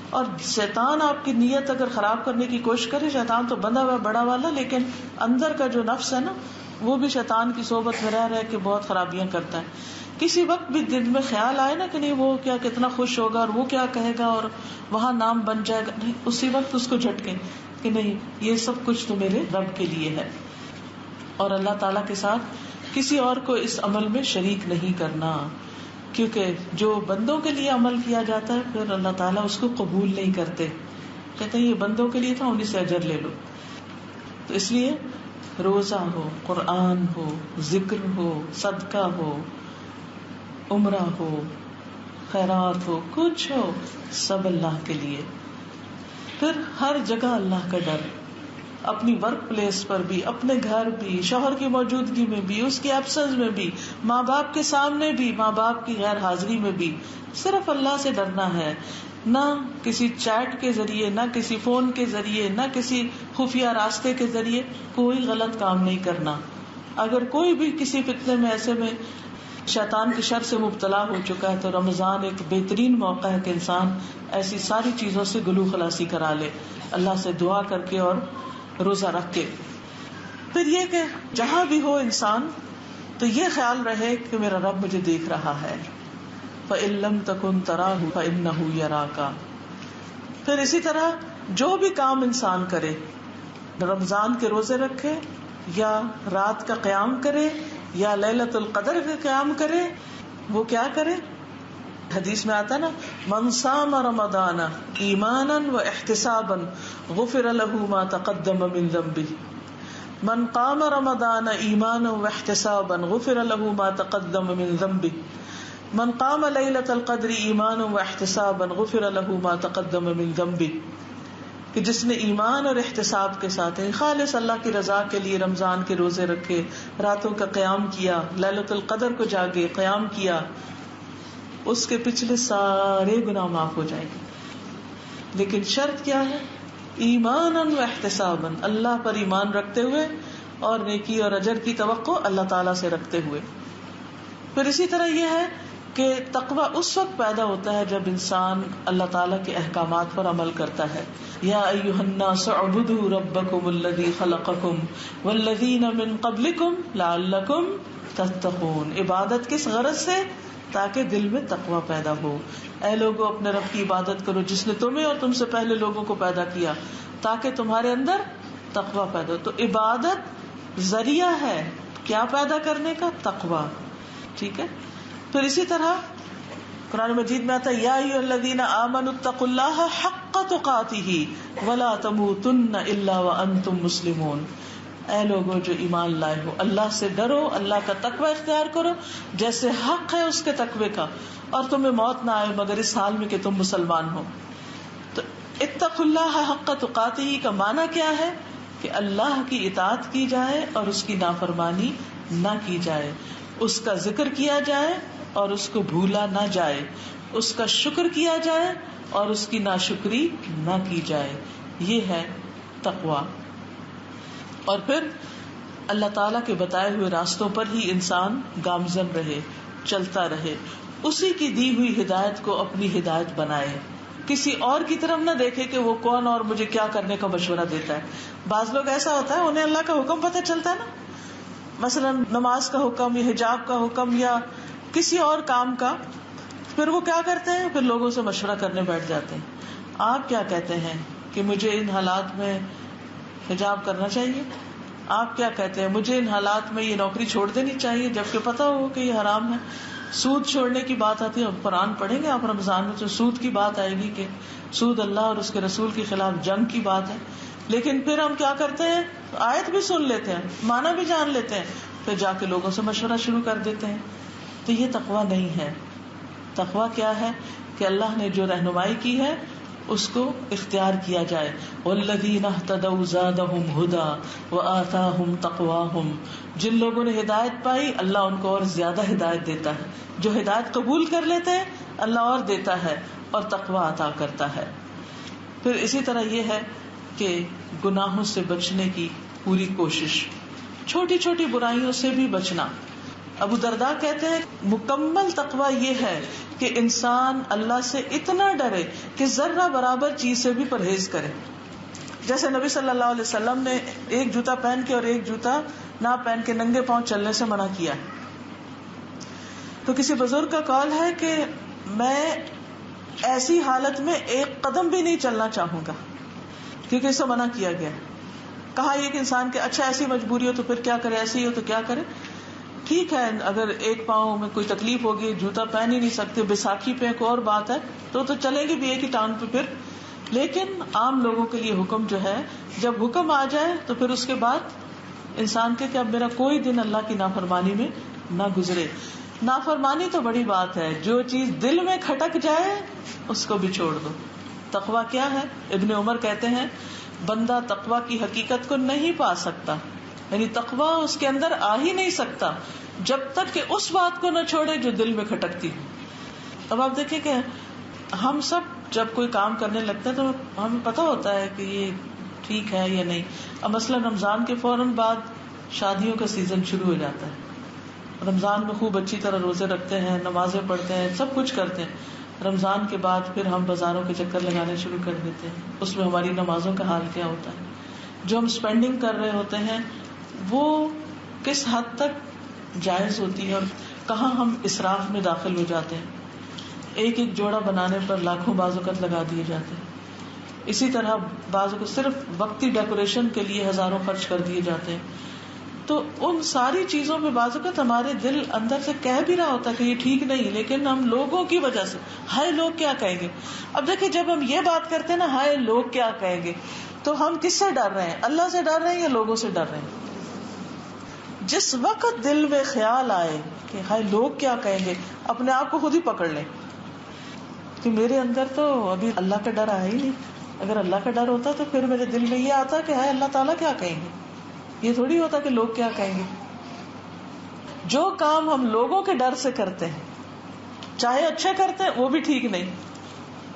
اور شیطان آپ کی نیت اگر خراب کرنے کی کوشش کرے، شیطان تو بندہ ہوا بڑا والا، لیکن اندر کا جو نفس ہے نا، وہ بھی شیطان کی صحبت میں رہ کے بہت خرابیاں کرتا ہے. کسی وقت بھی دل میں خیال آئے نا کہ نہیں وہ کیا کتنا خوش ہوگا اور وہ کیا کہے گا اور وہاں نام بن جائے گا، نہیں، اسی وقت اس کو جھٹکے کہ نہیں، یہ سب کچھ تو میرے رب کے لیے ہے. اور اللہ تعالیٰ کے ساتھ کسی اور کو اس عمل میں شریک نہیں کرنا، کیونکہ جو بندوں کے لیے عمل کیا جاتا ہے پھر اللہ تعالیٰ اس کو قبول نہیں کرتے، کہتے ہیں یہ بندوں کے لیے تھا، انہیں سے اجر لے لو. تو اس لیے روزہ ہو، قرآن ہو، ذکر ہو، صدقہ ہو، عمرہ ہو، خیرات ہو، کچھ ہو، سب اللہ کے لیے. پھر ہر جگہ اللہ کا ڈر، اپنی ورک پلیس پر بھی، اپنے گھر بھی، شوہر کی موجودگی میں بھی، اس کی ایبسنس میں بھی، ماں باپ کے سامنے بھی، ماں باپ کی غیر حاضری میں بھی، صرف اللہ سے ڈرنا ہے. نہ کسی چیٹ کے ذریعے، نہ کسی فون کے ذریعے، نہ کسی خفیہ راستے کے ذریعے کوئی غلط کام نہیں کرنا. اگر کوئی بھی کسی فتنے میں ایسے میں شیطان کی شر سے مبتلا ہو چکا ہے تو رمضان ایک بہترین موقع ہے کہ انسان ایسی ساری چیزوں سے گلو خلاصی کرا لے، اللہ سے دعا کر کے اور روزہ رکھ کے. پھر یہ کہ جہاں بھی ہو انسان تو یہ خیال رہے کہ میرا رب مجھے دیکھ رہا ہے. فَإِن لَّمْ تَكُن تَرَاهُ فَإِنَّهُ يَرَاكَ. پھر اسی طرح جو بھی کام انسان کرے، رمضان کے روزے رکھے یا رات کا قیام کرے یا لیلۃ القدر کا قیام کرے، وہ کیا کرے؟ حدیث میں آتا نا، من صام رمضان ایمانا واحتسابا غفر له ما تقدم من ذنبه. من قام رمضان ایمانا واحتسابا غفر له ما تقدم من ذنبه. من قام لیلۃ القدر ایمانا واحتسابا غفر له ما تقدم من ذنبه. کہ جس نے ایمان اور احتساب کے ساتھ خالص اللہ کی رضا کے لیے رمضان کے روزے رکھے، راتوں کا قیام کیا، لیلۃ القدر کو جاگے قیام کیا، اس کے پچھلے سارے گناہ معاف ہو جائیں گے. لیکن شرط کیا ہے؟ ایمانا و احتسابا، اللہ پر ایمان رکھتے ہوئے اور نیکی اور اجر کی توقع اللہ تعالیٰ سے رکھتے ہوئے. پھر اسی طرح یہ ہے کہ تقوی اس وقت پیدا ہوتا ہے جب انسان اللہ تعالیٰ کے احکامات پر عمل کرتا ہے. یا ایھا الناس اعبدوا ربکم الذی خلقکم والذین من قبلکم لعلکم تتقون. عبادت کس غرض سے؟ تاکہ دل میں تقوی پیدا ہو. اے لوگوں اپنے رب کی عبادت کرو جس نے تمہیں اور تم سے پہلے لوگوں کو پیدا کیا تاکہ تمہارے اندر تقوی پیدا ہو. تو عبادت ذریعہ ہے کیا پیدا کرنے کا؟ تقوی. ٹھیک ہے. پھر اسی طرح قرآن مجید میں آتا ہے یا ایھا الذین آمنوا اتقوا اللہ حق تقاتہ ولا تموتن الا وانتم مسلمون. اے لوگوں جو ایمان لائے ہو، اللہ سے ڈرو، اللہ کا تقوی اختیار کرو جیسے حق ہے اس کے تقوی کا، اور تمہیں موت نہ آئے مگر اس حال میں کہ تم مسلمان ہو. تو اتقوا اللہ حق تقاتہ کا معنی کیا ہے؟ کہ اللہ کی اطاعت کی جائے اور اس کی نافرمانی نہ کی جائے، اس کا ذکر کیا جائے اور اس کو بھولا نہ جائے، اس کا شکر کیا جائے اور اس کی ناشکری نہ کی جائے. یہ ہے تقوی. اور پھر اللہ تعالیٰ کے بتائے ہوئے راستوں پر ہی انسان گامزن رہے، چلتا رہے، اسی کی دی ہوئی ہدایت کو اپنی ہدایت بنائے، کسی اور کی طرف نہ دیکھے کہ وہ کون اور مجھے کیا کرنے کا مشورہ دیتا ہے. بعض لوگ ایسا ہوتا ہے انہیں اللہ کا حکم پتہ چلتا ہے نا، مثلا نماز کا حکم یا حجاب کا حکم یا کسی اور کام کا، پھر وہ کیا کرتے ہیں؟ پھر لوگوں سے مشورہ کرنے بیٹھ جاتے ہیں. آپ کیا کہتے ہیں کہ مجھے ان حالات میں حجاب کرنا چاہیے؟ آپ کیا کہتے ہیں مجھے ان حالات میں یہ نوکری چھوڑ دینی چاہیے جبکہ پتہ ہو کہ یہ حرام ہے؟ سود چھوڑنے کی بات آتی ہے، قرآن پڑھیں گے آپ رمضان میں تو سود کی بات آئے گی کہ سود اللہ اور اس کے رسول کے خلاف جنگ کی بات ہے. لیکن پھر ہم کیا کرتے ہیں, آیت بھی سن لیتے ہیں, معنی بھی جان لیتے ہیں, پھر جا کے لوگوں سے مشورہ شروع کر دیتے ہیں. تو یہ تقویٰ نہیں ہے. تقویٰ کیا ہے کہ اللہ نے جو رہنمائی کی ہے اس کو اختیار کیا جائے. والذین اہتدوا زادہم ھدی وآتاہم تقواہم, جن لوگوں نے ہدایت پائی اللہ ان کو اور زیادہ ہدایت دیتا ہے. جو ہدایت قبول کر لیتے ہیں اللہ اور دیتا ہے اور تقویٰ عطا کرتا ہے. پھر اسی طرح یہ ہے کہ گناہوں سے بچنے کی پوری کوشش, چھوٹی چھوٹی برائیوں سے بھی بچنا. ابو درداء کہتے ہیں مکمل تقویٰ یہ ہے کہ انسان اللہ سے اتنا ڈرے کہ ذرہ برابر چیز سے بھی پرہیز کرے. جیسے نبی صلی اللہ علیہ وسلم نے ایک جوتا پہن کے اور ایک جوتا نہ پہن کے ننگے پاؤں چلنے سے منع کیا. تو کسی بزرگ کا قول ہے کہ میں ایسی حالت میں ایک قدم بھی نہیں چلنا چاہوں گا کیونکہ اسے منع کیا گیا. کہا یہ کہ انسان کے اچھا ایسی مجبوری ہو تو پھر کیا کرے, ایسی ہو تو کیا کرے. ٹھیک ہے اگر ایک پاؤں میں کوئی تکلیف ہوگی, جوتا پہن ہی نہیں سکتے, بیساکھی پہ ایک اور بات ہے, تو چلیں گے بھی ایک ہی ٹانگ پہ پھر. لیکن عام لوگوں کے لیے حکم جو ہے, جب حکم آ جائے تو پھر اس کے بعد انسان کے کہ اب میرا کوئی دن اللہ کی نافرمانی میں نہ گزرے. نافرمانی تو بڑی بات ہے, جو چیز دل میں کھٹک جائے اس کو بھی چھوڑ دو. تقویٰ کیا ہے؟ ابن عمر کہتے ہیں بندہ تقویٰ کی حقیقت کو نہیں پا سکتا, یعنی تقویٰ اس کے اندر آ ہی نہیں سکتا جب تک کہ اس بات کو نہ چھوڑے جو دل میں کھٹکتی. اب آپ دیکھیں کہ ہم سب جب کوئی کام کرنے لگتے ہیں تو ہمیں پتا ہوتا ہے کہ یہ ٹھیک ہے یا نہیں. اب مثلاً رمضان کے فوراً بعد شادیوں کا سیزن شروع ہو جاتا ہے. رمضان میں خوب اچھی طرح روزے رکھتے ہیں, نمازیں پڑھتے ہیں, سب کچھ کرتے ہیں. رمضان کے بعد پھر ہم بازاروں کے چکر لگانے شروع کر دیتے ہیں. اس میں ہماری نمازوں کا حال کیا ہوتا ہے, جو ہم اسپینڈنگ کر رہے ہوتے ہیں وہ کس حد تک جائز ہوتی ہے اور کہاں ہم اسراف میں داخل ہو جاتے ہیں. ایک ایک جوڑا بنانے پر لاکھوں بعض اوقات لگا دیے جاتے ہیں. اسی طرح بعض اوقات صرف وقتی ڈیکوریشن کے لیے ہزاروں خرچ کر دیے جاتے ہیں. تو ان ساری چیزوں میں بعض اوقات ہمارے دل اندر سے کہہ بھی رہا ہوتا ہے کہ یہ ٹھیک نہیں, لیکن ہم لوگوں کی وجہ سے ہائے لوگ کیا کہیں گے. اب دیکھیں جب ہم یہ بات کرتے ہیں نا ہائے لوگ کیا کہیں گے, تو ہم کس سے ڈر رہے ہیں, اللہ سے ڈر رہے ہیں یا لوگوں سے ڈر رہے ہیں. جس وقت دل میں خیال آئے کہ ہائے لوگ کیا کہیں گے, اپنے آپ کو خود ہی پکڑ لیں کہ میرے اندر تو ابھی اللہ کا ڈر آیا ہی نہیں. اگر اللہ کا ڈر ہوتا تو پھر میرے دل میں یہ آتا کہ ہائے اللہ تعالیٰ کیا کہیں گے. یہ تھوڑی ہوتا کہ لوگ کیا کہیں گے. جو کام ہم لوگوں کے ڈر سے کرتے ہیں, چاہے اچھے کرتے ہیں, وہ بھی ٹھیک نہیں,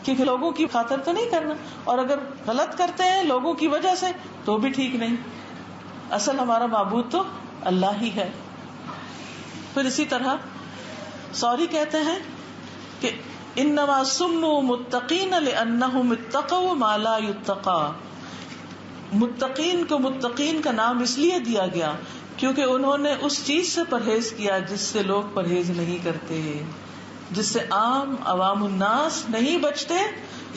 کیونکہ لوگوں کی خاطر تو نہیں کرنا, اور اگر غلط کرتے ہیں لوگوں کی وجہ سے تو بھی ٹھیک نہیں. اصل ہمارا معبود تو اللہ ہی ہے. پھر اسی طرح سوری کہتے ہیں کہ انما سموا متقین لانہم اتقوا ما لا یتقى. متقین کو متقین کا نام اس لیے دیا گیا کیونکہ انہوں نے اس چیز سے پرہیز کیا جس سے لوگ پرہیز نہیں کرتے, جس سے عام عوام الناس نہیں بچتے.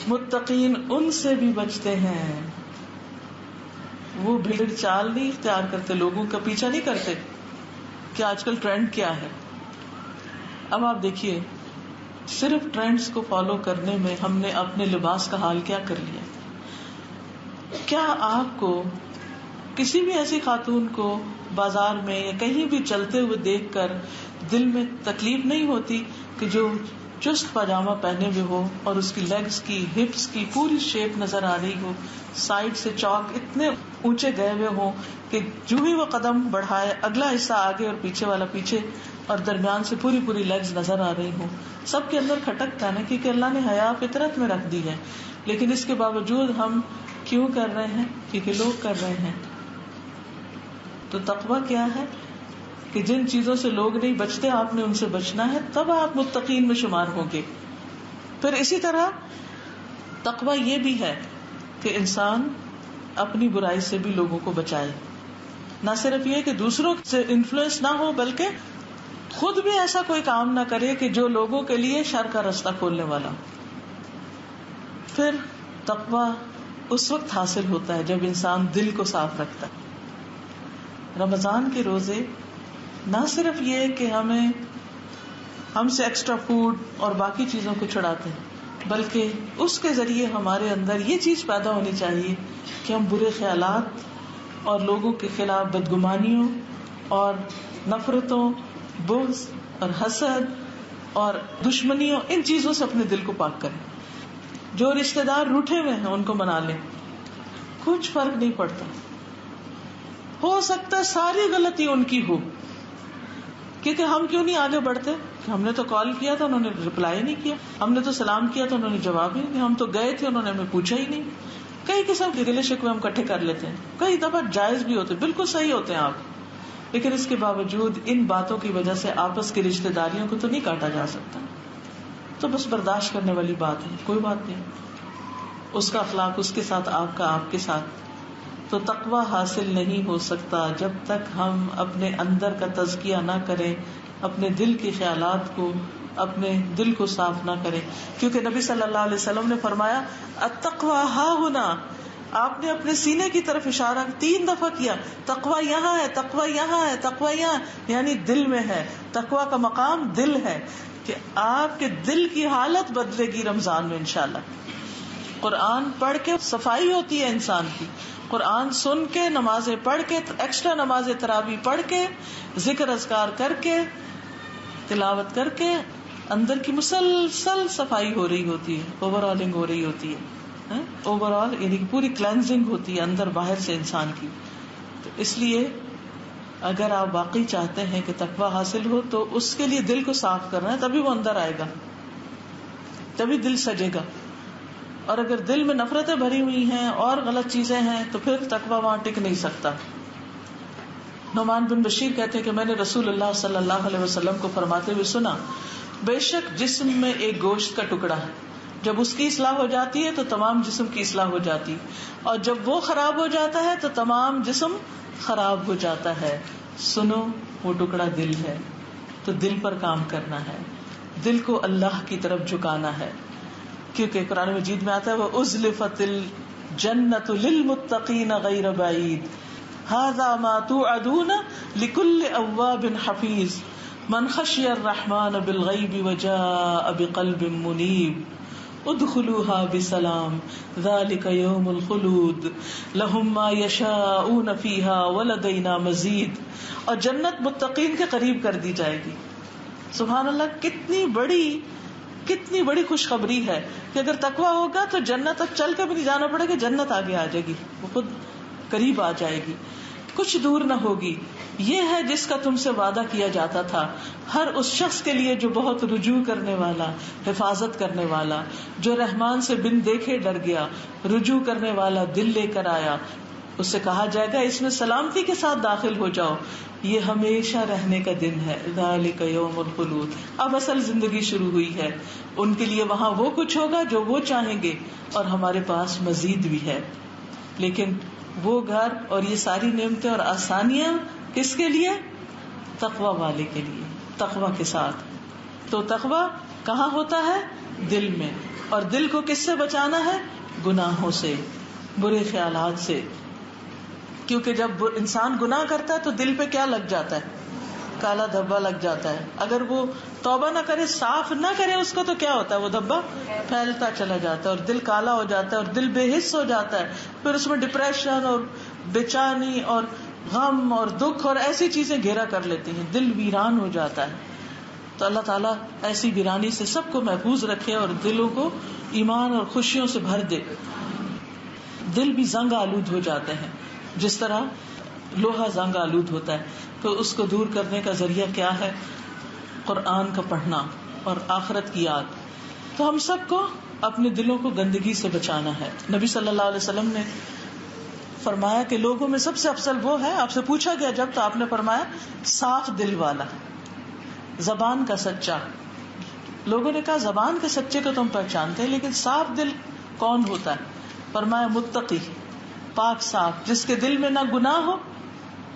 متقین ان سے بھی بچتے ہیں, وہ بھیڑ چال نہیں اختیار کرتے, لوگوں کا پیچھا نہیں کرتے کہ آج کل ٹرینڈ کیا ہے. اب آپ دیکھیے صرف ٹرینڈز کو فالو کرنے میں ہم نے اپنے لباس کا حال کیا کر لیا. کیا آپ کو کسی بھی ایسی خاتون کو بازار میں یا کہیں بھی چلتے ہوئے دیکھ کر دل میں تکلیف نہیں ہوتی کہ جو چست پاجامہ پہنے ہوئے ہو اور اس کی لیگز کی ہپس کی پوری شیپ نظر آ رہی ہو, سائڈ سے چوک اتنے اونچے گئے ہوئے ہوں کہ جو ہی وہ قدم بڑھائے اگلا حصہ آگے اور پیچھے والا پیچھے, اور درمیان سے پوری پوری لیگز نظر آ رہی ہوں. سب کے اندر کھٹکتا نا, کیونکہ اللہ نے حیا فطرت میں رکھ دی ہے, لیکن اس کے باوجود ہم کیوں کر رہے ہیں؟ کیونکہ لوگ کر رہے ہیں. تو تقویٰ کیا ہے کہ جن چیزوں سے لوگ نہیں بچتے آپ نے ان سے بچنا ہے, تب آپ متقین میں شمار ہوں گے. پھر اسی طرح تقویٰ یہ بھی ہے کہ انسان اپنی برائی سے بھی لوگوں کو بچائے. نہ صرف یہ کہ دوسروں سے انفلوئنس نہ ہو, بلکہ خود بھی ایسا کوئی کام نہ کرے کہ جو لوگوں کے لیے شر کا راستہ کھولنے والا. پھر تقویٰ اس وقت حاصل ہوتا ہے جب انسان دل کو صاف رکھتا ہے. رمضان کے روزے نہ صرف یہ کہ ہم سے ایکسٹرا فوڈ اور باقی چیزوں کو چھڑاتے ہیں, بلکہ اس کے ذریعے ہمارے اندر یہ چیز پیدا ہونی چاہیے کہ ہم برے خیالات اور لوگوں کے خلاف بدگمانیوں اور نفرتوں، بغض اور حسد اور دشمنیوں، ان چیزوں سے اپنے دل کو پاک کریں. جو رشتہ دار روٹھے ہوئے ہیں ان کو منا لیں، کچھ فرق نہیں پڑتا. ہو سکتا ہے ساری غلطی ان کی ہو، کیونکہ ہم کیوں نہیں آگے بڑھتے؟ ہم نے تو کال کیا تھا، انہوں نے رپلائی نہیں کیا. ہم نے تو سلام کیا تھا، انہوں نے جواب ہی نہیں دیا. ہم تو گئے تھے، انہوں نے ہمیں پوچھا ہی نہیں. کئی قسم کے گلے شکوے ہم اکٹھے کر لیتے ہیں، کئی دفعہ جائز بھی ہوتے، بالکل صحیح ہوتے ہیں آپ، لیکن اس کے باوجود ان باتوں کی وجہ سے آپس کی رشتہ داریوں کو تو نہیں کاٹا جا سکتا. تو بس برداشت کرنے والی بات ہے، کوئی بات نہیں. اس کا اخلاق اس کے ساتھ، آپ کا آپ کے ساتھ. تو تقویٰ حاصل نہیں ہو سکتا جب تک ہم اپنے اندر کا تزکیہ نہ کریں، اپنے دل کے خیالات کو، اپنے دل کو صاف نہ کریں. کیونکہ نبی صلی اللہ علیہ وسلم نے فرمایا التقویٰ ہا ہنا، آپ نے اپنے سینے کی طرف اشارہ 3 دفعہ کیا، تقویٰ یہاں ہے، تقویٰ یہاں ہے، تقویٰ یہاں، یعنی دل میں ہے. تقویٰ کا مقام دل ہے، کہ آپ کے دل کی حالت بدلے گی رمضان میں انشاءاللہ. قرآن پڑھ کے صفائی ہوتی ہے انسان کی، قرآن سن کے، نمازیں پڑھ کے، ایکسٹرا نماز تراویح پڑھ کے، ذکر اذکار کر کے، تلاوت کر کے اندر کی مسلسل صفائی ہو رہی ہوتی ہے، اوور آلنگ ہو رہی ہوتی ہے. اوور آل یعنی پوری کلینزنگ ہوتی ہے اندر باہر سے انسان کی. تو اس لیے اگر آپ واقعی چاہتے ہیں کہ تقویٰ حاصل ہو تو اس کے لیے دل کو صاف کرنا ہے، تبھی وہ اندر آئے گا، تبھی دل سجے گا. اور اگر دل میں نفرتیں بھری ہوئی ہیں اور غلط چیزیں ہیں تو پھر تقویٰ وہاں ٹک نہیں سکتا. نعمان بن بشیر کہتے ہیں کہ میں نے رسول اللہ صلی اللہ علیہ وسلم کو فرماتے ہوئے سنا، بے شک جسم میں ایک گوشت کا ٹکڑا ہے، جب اس کی اصلاح ہو جاتی ہے تو تمام جسم کی اصلاح ہو جاتی، اور جب وہ خراب ہو جاتا ہے تو تمام جسم خراب ہو جاتا ہے. سنو، وہ ٹکڑا دل ہے. تو دل پر کام کرنا ہے، دل کو اللہ کی طرف جھکانا ہے. کیونکہ قرآن مجید میں آتا ہے وَأُزْلِفَتِ الْجَنَّةُ لِلْمُتَّقِينَ غَيْرَ بَعِيدٍ هَذَا مَا تُوعَدُونَ لِكُلِّ أَوَّابٍ حَفِيظٍ مَنْ خَشِيَ الرَّحْمَنَ بِالْغَيْبِ وَجَاءَ بِقَلْبٍ مُنِيبٍ ادخلوها بسلام ذلك يوم الخلود لهم ما يشاءون فيها ولدينا مزید. اور جنت متقین کے قریب کر دی جائے گی. سبحان اللہ، کتنی بڑی خوشخبری ہے کہ اگر تقویٰ ہوگا تو جنت تک چل کے بھی نہیں جانا پڑے گا، جنت آگے آ جائے گی، وہ خود قریب آ جائے گی، کچھ دور نہ ہوگی. یہ ہے جس کا تم سے وعدہ کیا جاتا تھا ہر اس شخص کے لیے جو بہت رجوع کرنے والا، حفاظت کرنے والا، جو رحمان سے بن دیکھے ڈر گیا، رجوع کرنے والا دل لے کر آیا. اس سے کہا جائے گا اس میں سلامتی کے ساتھ داخل ہو جاؤ، یہ ہمیشہ رہنے کا دن ہے. ذالک یوم الخلود، اب اصل زندگی شروع ہوئی ہے. ان کے لیے وہاں وہ کچھ ہوگا جو وہ چاہیں گے، اور ہمارے پاس مزید بھی ہے. لیکن وہ گھر اور یہ ساری نعمتیں اور آسانیاں کس کے لیے؟ تقویٰ والے کے لیے، تقویٰ کے ساتھ. تو تقویٰ کہاں ہوتا ہے؟ دل میں. اور دل کو کس سے بچانا ہے؟ گناہوں سے، برے خیالات سے. کیونکہ جب انسان گناہ کرتا ہے تو دل پہ کیا لگ جاتا ہے؟ کالا دھبا لگ جاتا ہے. اگر وہ توبہ نہ کرے، صاف نہ کرے اس کو، تو کیا ہوتا ہے؟ وہ دھبا پھیلتا چلا جاتا ہے اور دل کالا ہو جاتا ہے اور دل بے حس ہو جاتا ہے. پھر اس میں ڈپریشن اور بے چینی اور غم اور دکھ اور ایسی چیزیں گھیرا کر لیتی ہیں، دل ویران ہو جاتا ہے. تو اللہ تعالیٰ ایسی ویرانی سے سب کو محفوظ رکھے اور دلوں کو ایمان اور خوشیوں سے بھر دے. دل بھی زنگ آلود ہو جاتے ہیں، جس طرح لوہا زنگ آلود ہوتا ہے. تو اس کو دور کرنے کا ذریعہ کیا ہے؟ قرآن کا پڑھنا اور آخرت کی یاد. تو ہم سب کو اپنے دلوں کو گندگی سے بچانا ہے. نبی صلی اللہ علیہ وسلم نے فرمایا کہ لوگوں میں سب سے افضل وہ ہے، آپ سے پوچھا گیا جب تو آپ نے فرمایا صاف دل والا، زبان کا سچا. لوگوں نے کہا زبان کے سچے کو تم پہچانتے ہیں، لیکن صاف دل کون ہوتا ہے؟ فرمایا متقی، پاک صاف، جس کے دل میں نہ گناہ ہو،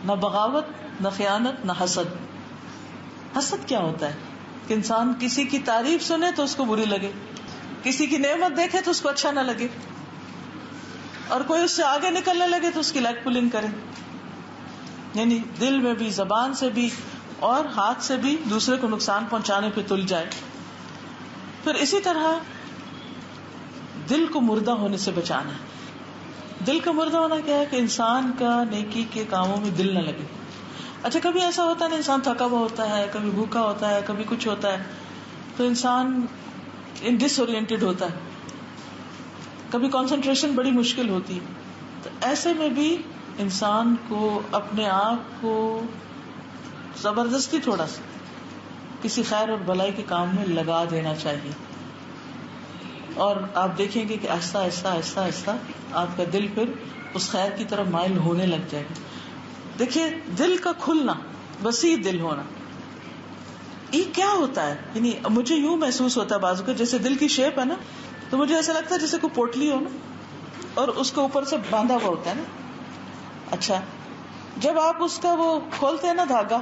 نہ بغاوت، نہ خیانت، نہ حسد. حسد کیا ہوتا ہے؟ کہ انسان کسی کی تعریف سنے تو اس کو بری لگے، کسی کی نعمت دیکھے تو اس کو اچھا نہ لگے، اور کوئی اس سے آگے نکلنے لگے تو اس کی لیگ پولنگ کرے. یعنی دل میں بھی، زبان سے بھی اور ہاتھ سے بھی دوسرے کو نقصان پہنچانے پہ تل جائے. پھر اسی طرح دل کو مردہ ہونے سے بچانا ہے. دل کا مردہ ہونا کیا ہے کہ انسان کا نیکی کے کاموں میں دل نہ لگے. اچھا کبھی ایسا ہوتا ہے نا, انسان تھکا ہوا ہوتا ہے, کبھی بھوکا ہوتا ہے, کبھی کچھ ہوتا ہے, تو انسان ڈس اورینٹڈ ہوتا ہے, کبھی کنسنٹریشن بڑی مشکل ہوتی ہے. تو ایسے میں بھی انسان کو اپنے آپ کو زبردستی تھوڑا سا کسی خیر اور بھلائی کے کام میں لگا دینا چاہیے, اور آپ دیکھیں گے کہ آہستہ آہستہ آہستہ آہستہ آپ کا دل پھر اس خیر کی طرف مائل ہونے لگ جائے گا. دیکھیے دل کا کھلنا, وسیع دل ہونا, یہ کیا ہوتا ہے؟ یعنی مجھے یوں محسوس ہوتا ہے بازو کا, جیسے دل کی شیپ ہے نا, تو مجھے ایسا لگتا ہے جیسے کوئی پوٹلی ہو نا, اور اس کے اوپر سے باندھا ہوا ہوتا ہے نا. اچھا جب آپ اس کا وہ کھولتے ہیں نا دھاگا,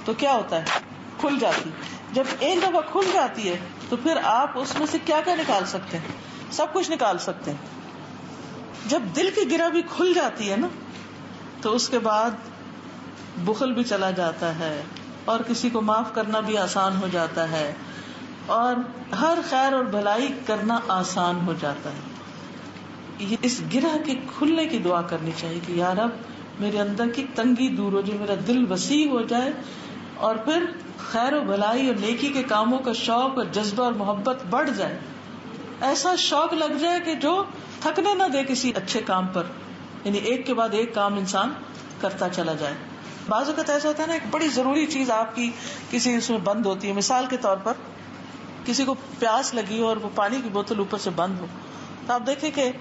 تو کیا ہوتا ہے؟ کھل جاتی. جب ایک دفعہ کھل جاتی ہے تو پھر آپ اس میں سے کیا کیا نکال سکتے ہیں؟ سب کچھ نکال سکتے ہیں. جب دل کی گرہ بھی کھل جاتی ہے نا, تو اس کے بعد بخل بھی چلا جاتا ہے, اور کسی کو معاف کرنا بھی آسان ہو جاتا ہے, اور ہر خیر اور بھلائی کرنا آسان ہو جاتا ہے. اس گرہ کے کھلنے کی دعا کرنی چاہیے کہ یا رب میرے اندر کی تنگی دور ہو جائے, میرا دل وسیع ہو جائے, اور پھر خیر و بھلائی اور نیکی کے کاموں کا شوق اور جذبہ اور محبت بڑھ جائے. ایسا شوق لگ جائے کہ جو تھکنے نہ دے کسی اچھے کام پر, یعنی ایک کے بعد ایک کام انسان کرتا چلا جائے. بعض اوقات ایسا ہوتا ہے نا, ایک بڑی ضروری چیز آپ کی کسی اس میں بند ہوتی ہے. مثال کے طور پر کسی کو پیاس لگی ہو اور وہ پانی کی بوتل اوپر سے بند ہو, تو آپ دیکھیں کہ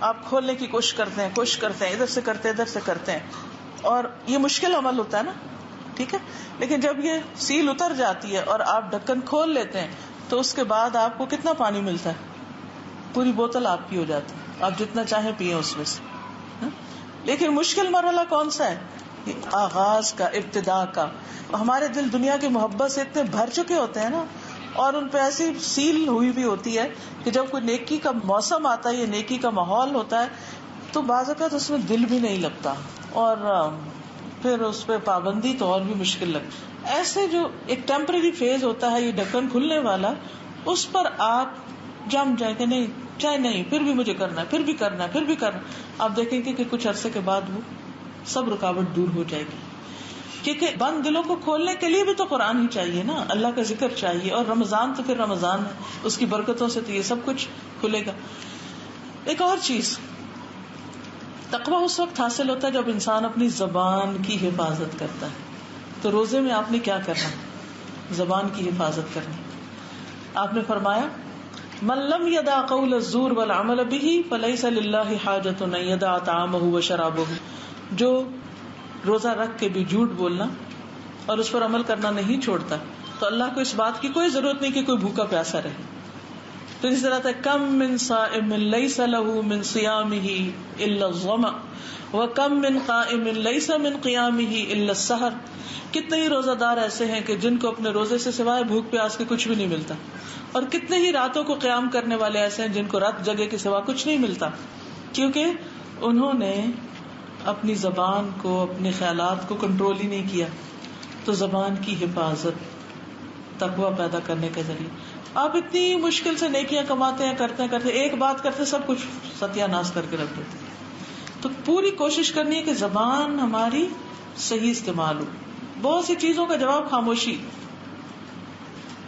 آپ کھولنے کی کوشش کرتے ہیں, ادھر سے کرتے ہیں, ادھر سے کرتے ہیں, اور یہ مشکل عمل ہوتا ہے نا, ٹھیک ہے. لیکن جب یہ سیل اتر جاتی ہے اور آپ ڈھکن کھول لیتے ہیں, تو اس کے بعد آپ کو کتنا پانی ملتا ہے؟ پوری بوتل آپ کی ہو جاتی ہے, آپ جتنا چاہیں پیئیں اس میں سے. لیکن مشکل مرحلہ کون سا ہے؟ آغاز کا, ابتدا کا. ہمارے دل دنیا کی محبت سے اتنے بھر چکے ہوتے ہیں نا, اور ان پہ ایسی سیل ہوئی بھی ہوتی ہے کہ جب کوئی نیکی کا موسم آتا ہے یا نیکی کا ماحول ہوتا ہے, تو بعض اوقات اس میں دل بھی نہیں لگتا, اور پھر اس پہ پابندی تو اور بھی مشکل لگتی. ایسے جو ایک ٹیمپرری فیز ہوتا ہے یہ ڈھکن کھلنے والا, اس پر آپ جم جائیں کہ نہیں چاہے نہیں, پھر بھی مجھے کرنا ہے, پھر بھی کرنا ہے, پھر بھی کرنا. آپ دیکھیں گے کہ کچھ عرصے کے بعد وہ سب رکاوٹ دور ہو جائے گی. کیونکہ بند دلوں کو کھولنے کے لیے بھی تو قرآن ہی چاہیے نا, اللہ کا ذکر چاہیے, اور رمضان تو پھر رمضان ہے, اس کی برکتوں سے تو یہ سب کچھ کھلے گا. ایک اور چیز, تقویٰ اس وقت حاصل ہوتا ہے جب انسان اپنی زبان کی حفاظت کرتا ہے. تو روزے میں آپ نے کیا کرنا؟ زبان کی حفاظت کرنی. آپ نے فرمایا من لم يدع قول الزور والعمل به فليس لله حاجة ان يدع طعامه وشرابه. جو روزہ رکھ کے بھی جھوٹ بولنا اور اس پر عمل کرنا نہیں چھوڑتا, تو اللہ کو اس بات کی کوئی ضرورت نہیں کہ کوئی بھوکا پیاسا رہے. تو اس طرح تک کم من صائم ليس له من صيامه الا الظمأ وكم من قائم ليس من قيامه الا السحر. کتنے ہی روزہ دار ایسے ہیں کہ جن کو اپنے روزے سے سوائے بھوک پیاس کے کچھ بھی نہیں ملتا, اور کتنے ہی راتوں کو قیام کرنے والے ایسے ہیں جن کو رات جگہ کے سوا کچھ نہیں ملتا, کیونکہ انہوں نے اپنی زبان کو, اپنے خیالات کو کنٹرول ہی نہیں کیا. تو زبان کی حفاظت تقویٰ پیدا کرنے کے ذریعے. آپ اتنی مشکل سے نیکیاں کماتے ہیں, کرتے ایک بات کرتے سب کچھ ستیہ ناش کر کے رکھ دیتے. تو پوری کوشش کرنی ہے کہ زبان ہماری صحیح استعمال ہو. بہت سی چیزوں کا جواب خاموشی,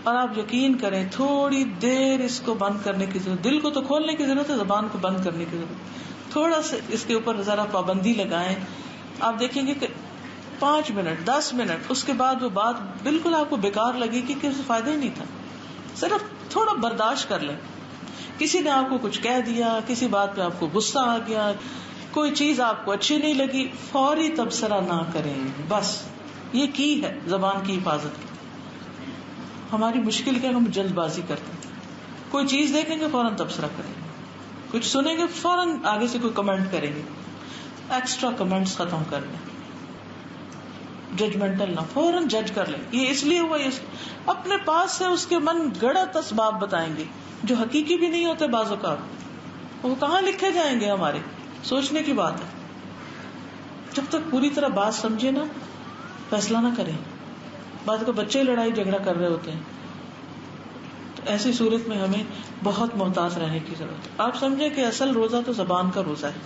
اور آپ یقین کریں تھوڑی دیر اس کو بند کرنے کی ضرورت, دل کو تو کھولنے کی ضرورت ہے, زبان کو بند کرنے کی ضرورت. تھوڑا سا اس کے اوپر ذرا پابندی لگائیں, آپ دیکھیں گے کہ 5 منٹ 10 منٹ اس کے بعد وہ بات بالکل آپ کو بیکار لگے گی کہ اس سے فائدہ ہی نہیں تھا. صرف تھوڑا برداشت کر لیں. کسی نے آپ کو کچھ کہہ دیا, کسی بات پہ آپ کو غصہ آ گیا, کوئی چیز آپ کو اچھی نہیں لگی, فوری تبصرہ نہ کریں. بس یہ کی ہے زبان کی حفاظت کی. ہماری مشکل کیا, ہم جلد بازی کرتے ہیں. کوئی چیز دیکھیں گے فوراً تبصرہ کریں گے, کچھ سنیں گے فوراً آگے سے کوئی کمنٹ کریں گے. ایکسٹرا کمنٹس ختم کر لیں, ججمنٹل نہ, فوراً جج کر لیں. یہ اس لیے ہوا, اپنے پاس سے اس کے من گڑت اسباب بتائیں گے جو حقیقی بھی نہیں ہوتے بعض اوقات. وہ کہاں لکھے جائیں گے, ہمارے سوچنے کی بات ہے. جب تک پوری طرح بات سمجھے نا فیصلہ نہ کریں. بعض کو بچے لڑائی جھگڑا کر رہے ہوتے ہیں, تو ایسی صورت میں ہمیں بہت محتاط رہنے کی ضرورت ہے. آپ سمجھیں کہ اصل روزہ تو زبان کا روزہ ہے،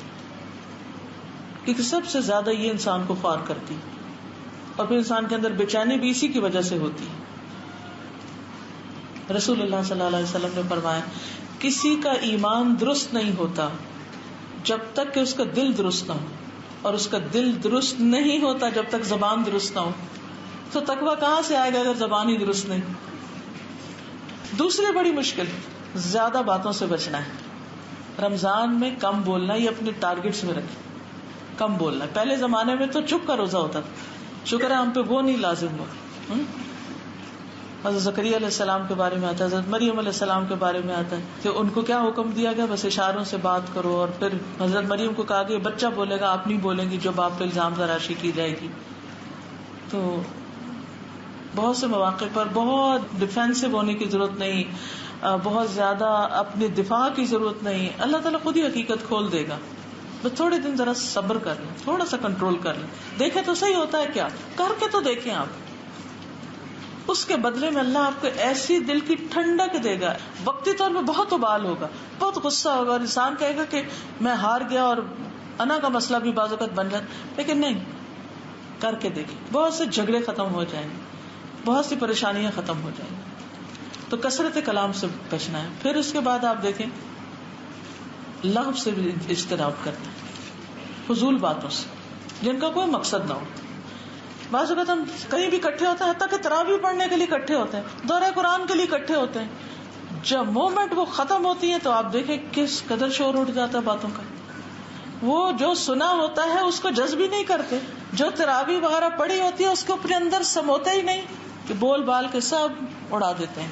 کیونکہ سب سے زیادہ یہ انسان کو خوار کرتی اور پھر انسان کے اندر بے چینی بھی اسی کی وجہ سے ہوتی ہے. رسول اللہ صلی اللہ علیہ وسلم نے فرمایا کسی کا ایمان درست نہیں ہوتا جب تک کہ اس کا دل درست نہ ہو، اور اس کا دل درست نہیں ہوتا جب تک زبان درست نہ ہو. تو تقویٰ کہاں سے آئے گا اگر زبان ہی درست نہیں؟ دوسری بڑی مشکل زیادہ باتوں سے بچنا ہے. رمضان میں کم بولنا، یہ اپنے ٹارگٹس میں رکھیں، کم بولنا. پہلے زمانے میں تو چپ کا روزہ ہوتا تھا، شکر ہے ہم پہ وہ نہیں لازم ہوا. حضرت زکریا علیہ السلام کے بارے میں آتا ہے، حضرت مریم علیہ السلام کے بارے میں آتا ہے کہ ان کو کیا حکم دیا گیا، بس اشاروں سے بات کرو. اور پھر حضرت مریم کو کہا کہ بچہ بولے گا، آپ نہیں بولیں گی جب آپ پہ الزام تراشی کی جائے گی. تو بہت سے مواقع پر بہت ڈیفینسو ہونے کی ضرورت نہیں، بہت زیادہ اپنے دفاع کی ضرورت نہیں. اللہ تعالیٰ خود ہی حقیقت کھول دے گا. بس تھوڑے دن ذرا صبر کر لیں، تھوڑا سا کنٹرول کر لیں، دیکھیں تو صحیح ہوتا ہے کیا، کر کے تو دیکھیں آپ. اس کے بدلے میں اللہ آپ کو ایسی دل کی ٹھنڈک دے گا. وقتی طور پہ بہت ابال ہوگا، بہت غصہ ہوگا، اور انسان کہے گا کہ میں ہار گیا، اور انا کا مسئلہ بھی بعض اوقات بن جاتا. لیکن نہیں، کر کے دیکھیں، بہت سے جھگڑے ختم ہو جائیں گے، بہت سی پریشانیاں ختم ہو جائیں گی. تو کثرت کلام سے بچنا ہے. پھر اس کے بعد آپ دیکھیں لغو سے بھی اجتناب کرنا ہے، فضول باتوں سے جن کا کوئی مقصد نہ ہو. بعض اوقات ہم کہیں بھی اکٹھے ہوتے ہیں، حتیٰ کہ تراویح پڑھنے کے لیے اکٹھے ہوتے ہیں، دورہ قرآن کے لیے اکٹھے ہوتے ہیں. جب مومنٹ وہ ختم ہوتی ہے تو آپ دیکھیں کس قدر شور اٹھ جاتا ہے باتوں کا. وہ جو سنا ہوتا ہے اس کو جذب ہی نہیں کرتے، جو تراویح وغیرہ پڑھی ہوتی ہے اس کو اپنے اندر سموتے ہی نہیں، کہ بول بال کے سب اڑا دیتے ہیں.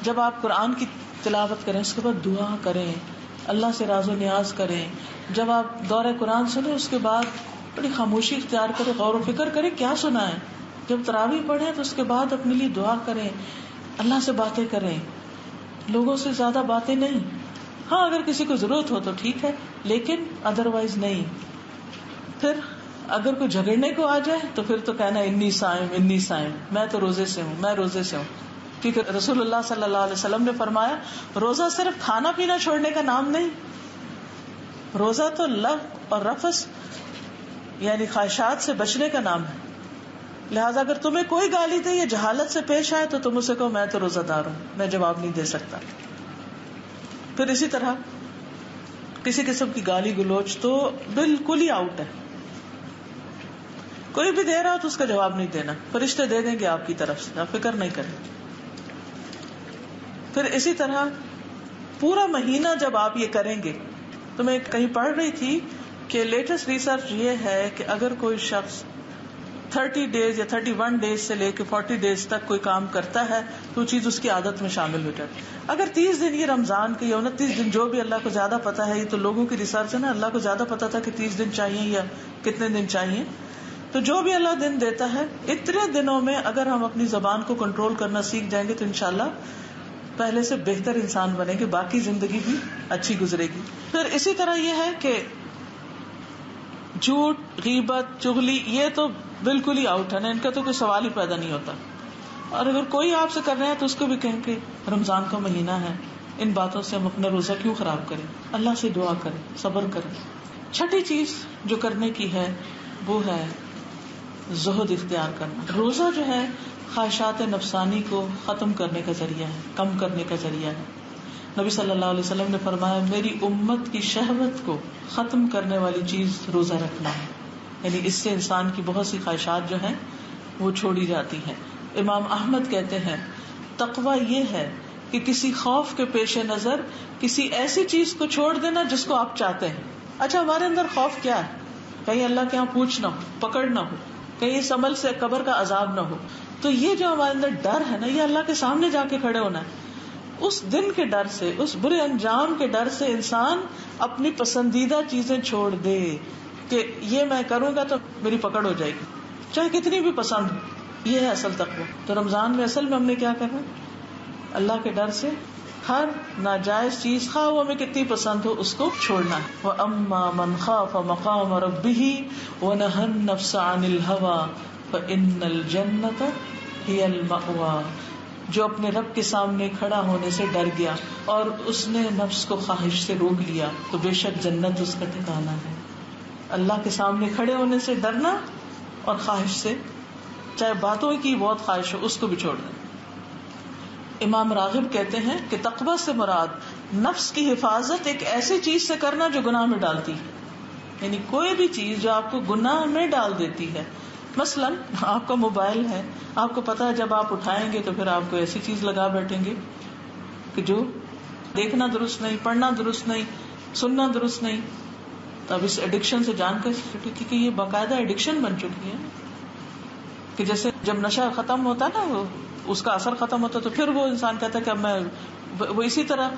جب آپ قرآن کی تلاوت کریں، اس کے بعد دعا کریں، اللہ سے راز و نیاز کریں. جب آپ دورہ قرآن سنیں اس کے بعد بڑی خاموشی اختیار کریں، غور و فکر کریں کیا سنا ہے. جب تراویح پڑھیں تو اس کے بعد اپنے لیے دعا کریں، اللہ سے باتیں کریں، لوگوں سے زیادہ باتیں نہیں. ہاں اگر کسی کو ضرورت ہو تو ٹھیک ہے، لیکن ادروائز نہیں. پھر اگر کوئی جھگڑنے کو آ جائے تو پھر تو کہنا انی صائم، میں تو روزے سے ہوں، میں روزے سے ہوں. کیونکہ رسول اللہ صلی اللہ علیہ وسلم نے فرمایا روزہ صرف کھانا پینا چھوڑنے کا نام نہیں، روزہ تو لغو اور رفث یعنی خواہشات سے بچنے کا نام ہے. لہٰذا اگر تمہیں کوئی گالی دے یا جہالت سے پیش آئے تو تم اسے کہو میں تو روزہ دار ہوں، میں جواب نہیں دے سکتا. پھر اسی طرح کسی قسم کی گالی گلوچ تو بالکل ہی آؤٹ ہے. کوئی بھی دے رہا ہو تو اس کا جواب نہیں دینا، فرشتے دے دیں گے آپ کی طرف سے، آپ فکر نہیں کریں. پھر اسی طرح پورا مہینہ جب آپ یہ کریں گے، تو میں کہیں پڑھ رہی تھی کہ لیٹسٹ ریسرچ یہ ہے کہ اگر کوئی شخص 30 ڈیز یا 31 ڈیز سے لے کے 40 ڈیز تک کوئی کام کرتا ہے تو وہ چیز اس کی عادت میں شامل ہو جاتی. اگر 30 دن یہ رمضان کے یا 29 دن، جو بھی اللہ کو زیادہ پتا ہے، یہ تو لوگوں کی ریسرچ ہے نا، اللہ کو زیادہ پتا تھا کہ 30 دن چاہیے یا کتنے دن چاہیے. تو جو بھی اللہ دن دیتا ہے، اتنے دنوں میں اگر ہم اپنی زبان کو کنٹرول کرنا سیکھ جائیں گے تو انشاءاللہ پہلے سے بہتر انسان بنے گے، باقی زندگی بھی اچھی گزرے گی. پھر اسی طرح یہ ہے کہ جھوٹ، غیبت، چغلی یہ تو بالکل ہی آؤٹ ہے نا، ان کا تو کوئی سوال ہی پیدا نہیں ہوتا. اور اگر کوئی آپ سے کر رہا ہے تو اس کو بھی کہیں کہ رمضان کا مہینہ ہے، ان باتوں سے ہم اپنا روزہ کیوں خراب کریں، اللہ سے دعا کریں، صبر کریں. چھٹی چیز جو کرنے کی ہے وہ ہے زہد اختیار کرنا. روزہ جو ہے خواہشات نفسانی کو ختم کرنے کا ذریعہ ہے، کم کرنے کا ذریعہ ہے. نبی صلی اللہ علیہ وسلم نے فرمایا میری امت کی شہوت کو ختم کرنے والی چیز روزہ رکھنا ہے. یعنی اس سے انسان کی بہت سی خواہشات جو ہیں وہ چھوڑی جاتی ہیں. امام احمد کہتے ہیں تقویٰ یہ ہے کہ کسی خوف کے پیش نظر کسی ایسی چیز کو چھوڑ دینا جس کو آپ چاہتے ہیں. اچھا ہمارے اندر خوف کیا ہے؟ کہیں اللہ کے یہاں پوچھ نہ ہو، پکڑ نہ ہو، کہیں اس عمل سے قبر کا عذاب نہ ہو. تو یہ جو ہمارے اندر ڈر ہے نا، یہ اللہ کے سامنے جا کے کھڑے ہونا ہے. اس دن کے ڈر سے، اس برے انجام کے ڈر سے انسان اپنی پسندیدہ چیزیں چھوڑ دے کہ یہ میں کروں گا تو میری پکڑ ہو جائے گی، چاہے کتنی بھی پسند ہو. یہ ہے اصل تقویٰ. تو رمضان میں اصل میں ہم نے کیا کرنا؟ اللہ کے ڈر سے ہر ناجائز چیز خواہ وہ ہمیں کتنی پسند ہو اس کو چھوڑنا ہے. وَأَمَّا مَنْ خَافَ مَقَامَ رَبِّهِ وَنَهَى النَّفْسَ عَنِ الْهَوَى فَإِنَّ الْجَنَّةَ هِيَ الْمَأْوَى. جو اپنے رب کے سامنے کھڑا ہونے سے ڈر گیا اور اس نے نفس کو خواہش سے روک لیا تو بے شک جنت اس کا ٹھکانہ ہے. اللہ کے سامنے کھڑے ہونے سے ڈرنا اور خواہش سے، چاہے باتوں کی بہت خواہش ہو، اس کو بھی چھوڑ دیں. امام راغب کہتے ہیں کہ تقویٰ سے مراد نفس کی حفاظت ایک ایسی چیز سے کرنا جو گناہ میں ڈالتی ہے. یعنی کوئی بھی چیز جو آپ کو گناہ میں ڈال دیتی ہے. مثلا آپ کا موبائل ہے، آپ کو پتا ہے جب آپ اٹھائیں گے تو پھر آپ کو ایسی چیز لگا بیٹھیں گے کہ جو دیکھنا درست نہیں، پڑھنا درست نہیں، سننا درست نہیں. تو اب اس ایڈکشن سے جان کر کہ یہ باقاعدہ ایڈکشن بن چکی ہے کہ جیسے جب نشہ ختم ہوتا ہے نا، وہ اس کا اثر ختم ہوتا ہے تو پھر وہ انسان کہتا ہے کہ اب میں وہ اسی طرح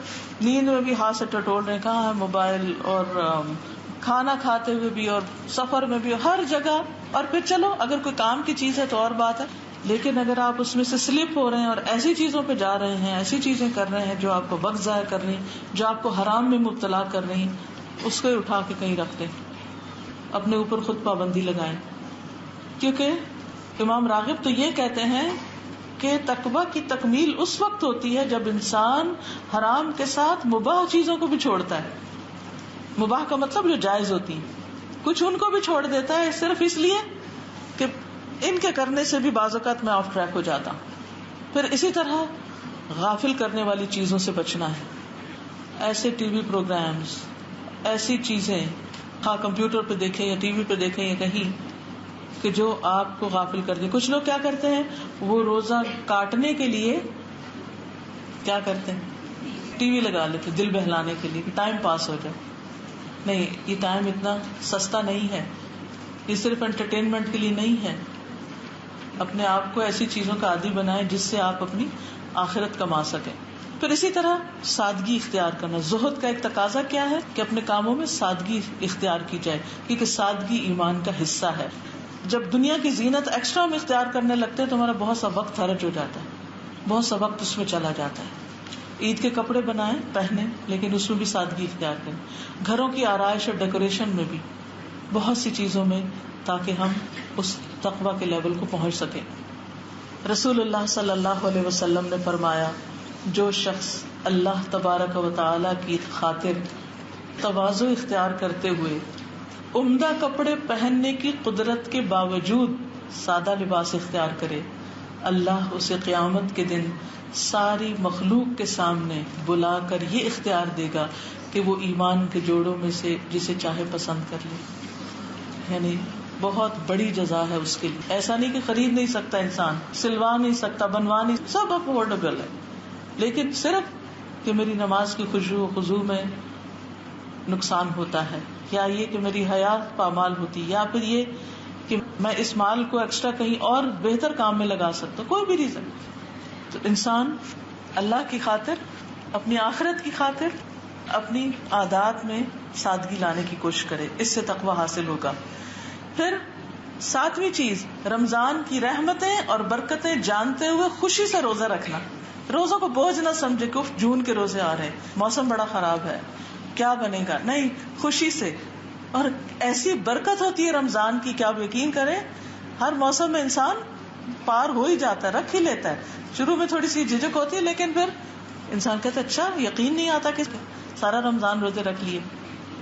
نیند میں بھی ہاتھ سے ٹٹول رہے، کہاں ہے موبائل، اور کھانا کھاتے ہوئے بھی اور سفر میں بھی، ہر جگہ. اور پھر چلو اگر کوئی کام کی چیز ہے تو اور بات ہے، لیکن اگر آپ اس میں سے سلپ ہو رہے ہیں اور ایسی چیزوں پہ جا رہے ہیں، ایسی چیزیں کر رہے ہیں جو آپ کو وقت ضائع کر رہی ہیں، جو آپ کو حرام میں مبتلا کر رہی ہیں، اس کو اٹھا کے کہیں رکھ دیں. اپنے اوپر خود پابندی لگائیں. کیونکہ امام راغب تو یہ کہتے ہیں کہ تقویٰ کی تکمیل اس وقت ہوتی ہے جب انسان حرام کے ساتھ مباح چیزوں کو بھی چھوڑتا ہے. مباح کا مطلب جو جائز ہوتی ہیں، کچھ ان کو بھی چھوڑ دیتا ہے صرف اس لیے کہ ان کے کرنے سے بھی بعض اوقات میں آف ٹریک ہو جاتا ہوں. پھر اسی طرح غافل کرنے والی چیزوں سے بچنا ہے. ایسے ٹی وی پروگرامز، ایسی چیزیں ہاں کمپیوٹر پہ دیکھیں یا ٹی وی پہ دیکھیں یا کہیں کہ جو آپ کو غافل کر دیں. کچھ لوگ کیا کرتے ہیں، وہ روزہ کاٹنے کے لیے کیا کرتے ہیں، ٹی وی لگا لیتے دل بہلانے کے لیے، ٹائم پاس ہو جائے. نہیں، یہ ٹائم اتنا سستا نہیں ہے، یہ صرف انٹرٹینمنٹ کے لیے نہیں ہے. اپنے آپ کو ایسی چیزوں کا عادی بنائیں جس سے آپ اپنی آخرت کما سکیں. پھر اسی طرح سادگی اختیار کرنا. زہد کا ایک تقاضا کیا ہے کہ اپنے کاموں میں سادگی اختیار کی جائے، کیونکہ سادگی ایمان کا حصہ ہے. جب دنیا کی زینت ایکسٹرا میں اختیار کرنے لگتے ہیں تو ہمارا بہت سا وقت خرچ ہو جاتا ہے، بہت سا وقت اس میں چلا جاتا ہے. عید کے کپڑے بنائیں پہنیں، لیکن اس میں بھی سادگی اختیار کریں. گھروں کی آرائش اور ڈیکوریشن میں بھی، بہت سی چیزوں میں، تاکہ ہم اس تقویٰ کے لیول کو پہنچ سکیں. رسول اللہ صلی اللہ علیہ وسلم نے فرمایا، جو شخص اللہ تبارک و تعالی کی خاطر تواضع اختیار کرتے ہوئے عمدہ کپڑے پہننے کی قدرت کے باوجود سادہ لباس اختیار کرے، اللہ اسے قیامت کے دن ساری مخلوق کے سامنے بلا کر یہ اختیار دے گا کہ وہ ایمان کے جوڑوں میں سے جسے چاہے پسند کر لے. یعنی بہت بڑی جزا ہے اس کے لیے. ایسا نہیں کہ خرید نہیں سکتا انسان، سلوا نہیں سکتا، بنوا نہیں، سب افورڈیبل ہے، لیکن صرف کہ میری نماز کی خشوع و خضوع میں نقصان ہوتا ہے، یا یہ کہ میری حیات پامال ہوتی، یا پھر یہ کہ میں اس مال کو ایکسٹرا کہیں اور بہتر کام میں لگا سکتا ہوں، کوئی بھی ریزن. تو انسان اللہ کی خاطر، اپنی آخرت کی خاطر اپنی عادات میں سادگی لانے کی کوشش کرے، اس سے تقویٰ حاصل ہوگا. پھر 7ویں چیز، رمضان کی رحمتیں اور برکتیں جانتے ہوئے خوشی سے روزہ رکھنا. روزوں کو بوجھ نہ سمجھے کہ جون کے روزے آ رہے ہیں، موسم بڑا خراب ہے، کیا بنے گا. نہیں، خوشی سے. اور ایسی برکت ہوتی ہے رمضان کی کہ آپ یقین کریں ہر موسم میں انسان پار ہو ہی جاتا ہے، رکھ ہی لیتا ہے. شروع میں تھوڑی سی جھجک ہوتی ہے، لیکن پھر انسان کہتا ہے اچھا یقین نہیں آتا کہ سارا رمضان روزے رکھ لیے.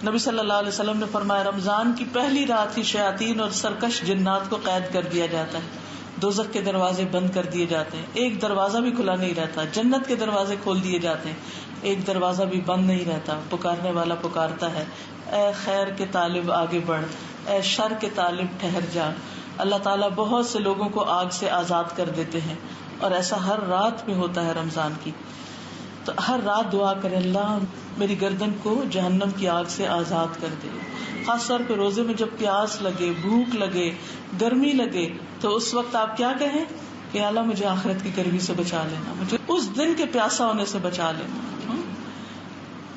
نبی صلی اللہ علیہ وسلم نے فرمایا، رمضان کی پہلی رات ہی شیاطین اور سرکش جنات کو قید کر دیا جاتا ہے، دوزخ کے دروازے بند کر دیے جاتے ہیں، ایک دروازہ بھی کھلا نہیں رہتا. جنت کے دروازے کھول دیے جاتے ہیں، ایک دروازہ بھی بند نہیں رہتا. پکارنے والا پکارتا ہے، اے خیر کے طالب آگے بڑھ، اے شر کے طالب ٹھہر جا. اللہ تعالیٰ بہت سے لوگوں کو آگ سے آزاد کر دیتے ہیں، اور ایسا ہر رات میں ہوتا ہے رمضان کی. تو ہر رات دعا کرے، اللہ میری گردن کو جہنم کی آگ سے آزاد کر دے. خاص طور پہ روزے میں جب پیاس لگے، بھوک لگے، گرمی لگے، تو اس وقت آپ کیا کہیں کہ اللہ مجھے آخرت کی گرمی سے بچا لینا، مجھے اس دن کے پیاسا ہونے سے بچا لینا.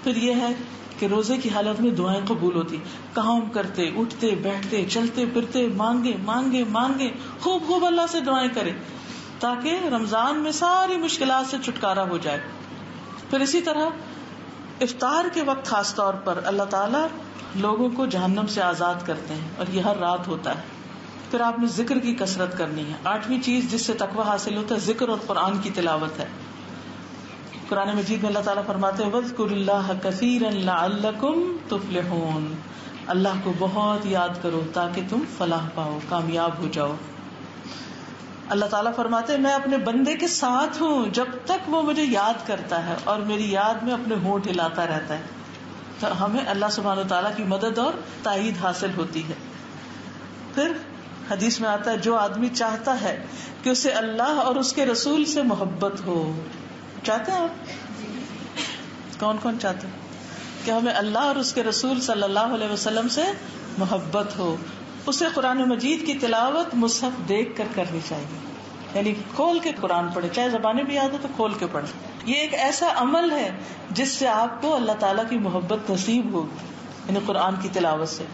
پھر یہ ہے کہ روزے کی حالت میں دعائیں قبول ہوتی. کام کرتے، اٹھتے، بیٹھتے، چلتے پھرتے، مانگے مانگے مانگے، خوب خوب اللہ سے دعائیں کرے تاکہ رمضان میں ساری مشکلات سے چھٹکارا ہو جائے. پھر اسی طرح افطار کے وقت خاص طور پر اللہ تعالیٰ لوگوں کو جہنم سے آزاد کرتے ہیں، اور یہ ہر رات ہوتا ہے. پھر آپ نے ذکر کی کثرت کرنی ہے. 8ویں چیز جس سے تقوی حاصل ہوتا ہے ذکر اور قرآن کی تلاوت ہے. قرآن مجید میں اللہ تعالیٰ فرماتے ہیں وَاذْكُرُوا اللَّهَ كَثِيرًا لَعَلَّكُمْ تُفْلِحُونَ، اللہ کو بہت یاد کرو تاکہ تم فلاح پاؤ، کامیاب ہو جاؤ. اللہ تعالیٰ فرماتے ہیں میں اپنے بندے کے ساتھ ہوں جب تک وہ مجھے یاد کرتا ہے اور میری یاد میں اپنے ہونٹ ہلاتا رہتا ہے. تو ہمیں اللہ سبحانہ و تعالیٰ کی مدد اور تائید حاصل ہوتی ہے. پھر حدیث میں آتا ہے جو آدمی چاہتا ہے کہ اسے اللہ اور اس کے رسول سے محبت ہو. چاہتے ہیں آپ؟ کون کون چاہتے ہیں کہ ہمیں اللہ اور اس کے رسول صلی اللہ علیہ وسلم سے محبت ہو؟ اسے قرآن مجید کی تلاوت مصحف دیکھ کر کرنی چاہیے، یعنی کھول کے قرآن پڑھے، چاہے زبانیں بھی یاد ہو تو کھول کے پڑھے. یہ ایک ایسا عمل ہے جس سے آپ کو اللہ تعالیٰ کی محبت نصیب ہوگی، یعنی قرآن کی تلاوت سے.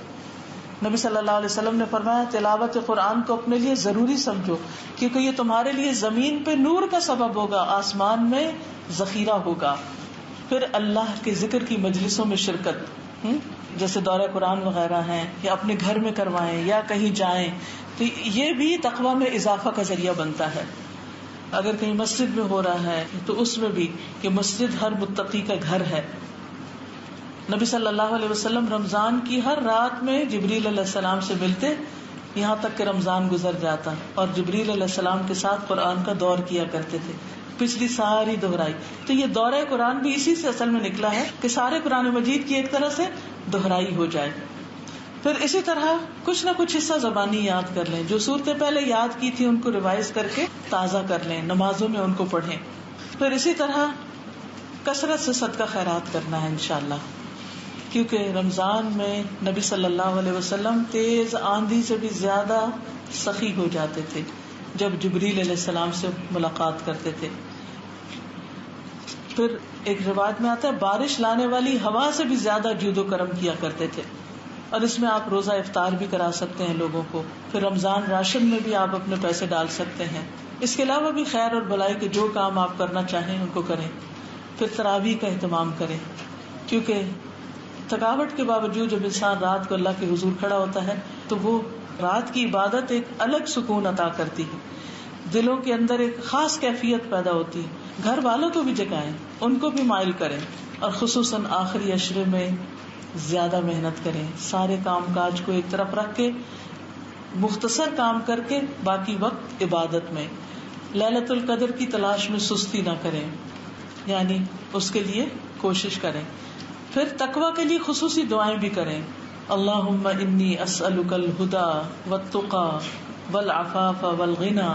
نبی صلی اللہ علیہ وسلم نے فرمایا تلاوت قرآن کو اپنے لیے ضروری سمجھو کیونکہ یہ تمہارے لیے زمین پہ نور کا سبب ہوگا، آسمان میں ذخیرہ ہوگا. پھر اللہ کے ذکر کی مجلسوں میں شرکت، جیسے دورہ قرآن وغیرہ ہیں یا اپنے گھر میں کروائیں یا کہیں جائیں، تو یہ بھی تقویٰ میں اضافہ کا ذریعہ بنتا ہے. اگر کہیں مسجد میں ہو رہا ہے تو اس میں بھی کہ مسجد ہر متقی کا گھر ہے. نبی صلی اللہ علیہ وسلم رمضان کی ہر رات میں جبریل علیہ السلام سے ملتے یہاں تک کہ رمضان گزر جاتا، اور جبریل علیہ السلام کے ساتھ قرآن کا دور کیا کرتے تھے. پچھلی ساری دہرائی، تو یہ دورہ قرآن بھی اسی سے اصل میں نکلا ہے کہ سارے قرآن مجید کی ایک طرح سے دہرائی ہو جائے. پھر اسی طرح کچھ نہ کچھ حصہ زبانی یاد کر لیں، جو صورتیں پہلے یاد کی تھی ان کو ریوائز کر کے تازہ کر لیں، نمازوں میں ان کو پڑھیں. پھر اسی طرح کثرت سے صدقہ خیرات کرنا ہے انشاءاللہ، کیونکہ رمضان میں نبی صلی اللہ علیہ وسلم تیز آندھی سے بھی زیادہ سخی ہو جاتے تھے جب جبریل علیہ السلام سے ملاقات کرتے تھے. پھر ایک روایت میں آتا ہے بارش لانے والی ہوا سے بھی زیادہ جود و کرم کیا کرتے تھے، اور اس میں آپ روزہ افطار بھی کرا سکتے ہیں لوگوں کو. پھر رمضان راشن میں بھی آپ اپنے پیسے ڈال سکتے ہیں. اس کے علاوہ بھی خیر اور بھلائی کے جو کام آپ کرنا چاہیں ان کو کریں. پھر تراویح کا اہتمام کریں، کیونکہ تھکاوٹ کے باوجود جب انسان رات کو اللہ کے حضور کھڑا ہوتا ہے تو وہ رات کی عبادت ایک الگ سکون عطا کرتی ہے، دلوں کے اندر ایک خاص کیفیت پیدا ہوتی ہے. گھر والوں کو بھی جگائیں، ان کو بھی مائل کریں، اور خصوصاً آخری عشرے میں زیادہ محنت کریں. سارے کام کاج کو ایک طرف رکھ کے مختصر کام کر کے باقی وقت عبادت میں. لیلۃ القدر کی تلاش میں سستی نہ کریں، یعنی اس کے لیے کوشش کریں. پھر تقویٰ کے لیے خصوصی دعائیں بھی کریں. اللہم انی اسألک الہدی والتقی والعفاف والغنی،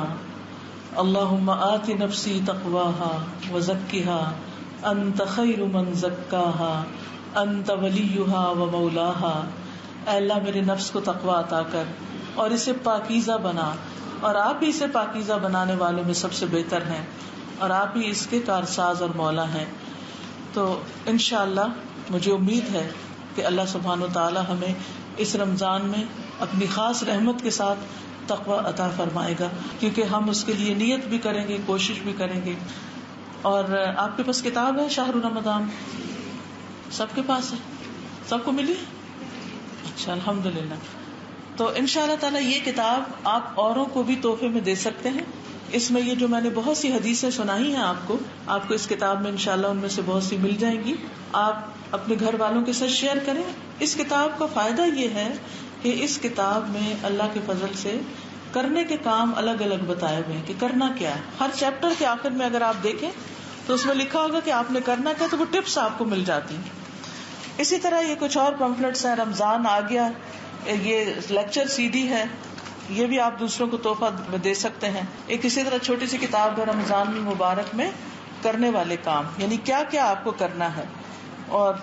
اللہم آت نفسی تقواها وزکها انت خیر من زکاها انت ولیہا ومولاہا. اے اللہ میرے نفس کو تقوی عطا کر اور اسے پاکیزہ بنا، اور آپ ہی اسے پاکیزہ بنانے والوں میں سب سے بہتر ہیں، اور آپ ہی اس کے کارساز اور مولا ہیں. تو انشاءاللہ مجھے امید ہے کہ اللہ سبحانہ و تعالی ہمیں اس رمضان میں اپنی خاص رحمت کے ساتھ تقوی عطا فرمائے گا، کیونکہ ہم اس کے لیے نیت بھی کریں گے، کوشش بھی کریں گے. اور آپ کے پاس کتاب ہے شہر رمضان؟ سب کے پاس ہے؟ سب کو ملی؟ اچھا، الحمدللہ. تو انشاءاللہ تعالی یہ کتاب آپ اوروں کو بھی تحفے میں دے سکتے ہیں. اس میں یہ جو میں نے بہت سی حدیثیں سنائی ہیں آپ کو اس کتاب میں انشاءاللہ ان میں سے بہت سی مل جائیں گی. آپ اپنے گھر والوں کے ساتھ شیئر کریں. اس کتاب کا فائدہ یہ ہے کہ اس کتاب میں اللہ کے فضل سے کرنے کے کام الگ الگ بتائے ہوئے ہیں کہ کرنا کیا ہے. ہر چیپٹر کے آخر میں اگر آپ دیکھیں تو اس میں لکھا ہوگا کہ آپ نے کرنا کیا، تو وہ ٹپس آپ کو مل جاتی ہیں. اسی طرح یہ کچھ اور پمفلٹس ہیں. رمضان آ گیا، یہ لیکچر سی ڈی ہے، یہ بھی آپ دوسروں کو تحفہ دے سکتے ہیں. ایک اسی طرح چھوٹی سی کتاب ہے رمضان المبارک میں کرنے والے کام، یعنی کیا کیا آپ کو کرنا ہے، اور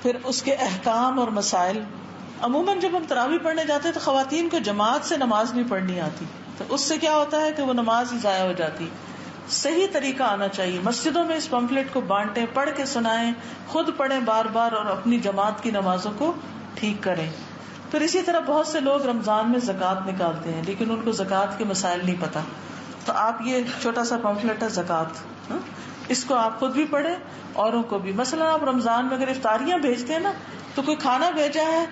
پھر اس کے احکام اور مسائل. عموماً جب ہم تراویح پڑھنے جاتے ہیں تو خواتین کو جماعت سے نماز نہیں پڑھنی آتی، تو اس سے کیا ہوتا ہے کہ وہ نماز ہی ضائع ہو جاتی. صحیح طریقہ آنا چاہیے. مسجدوں میں اس پمفلٹ کو بانٹیں، پڑھ کے سنائیں، خود پڑھیں بار بار، اور اپنی جماعت کی نمازوں کو ٹھیک کریں. پھر اسی طرح بہت سے لوگ رمضان میں زکوٰۃ نکالتے ہیں لیکن ان کو زکوٰۃ کے مسائل نہیں پتا. تو آپ یہ چھوٹا سا پمفلٹ ہے زکوٰۃ، اس کو آپ خود بھی پڑھیں، اوروں کو بھی. مثلا آپ رمضان میں اگر افطاریاں بھیجتے ہیں نا، تو کوئی کھانا بھیجا ہے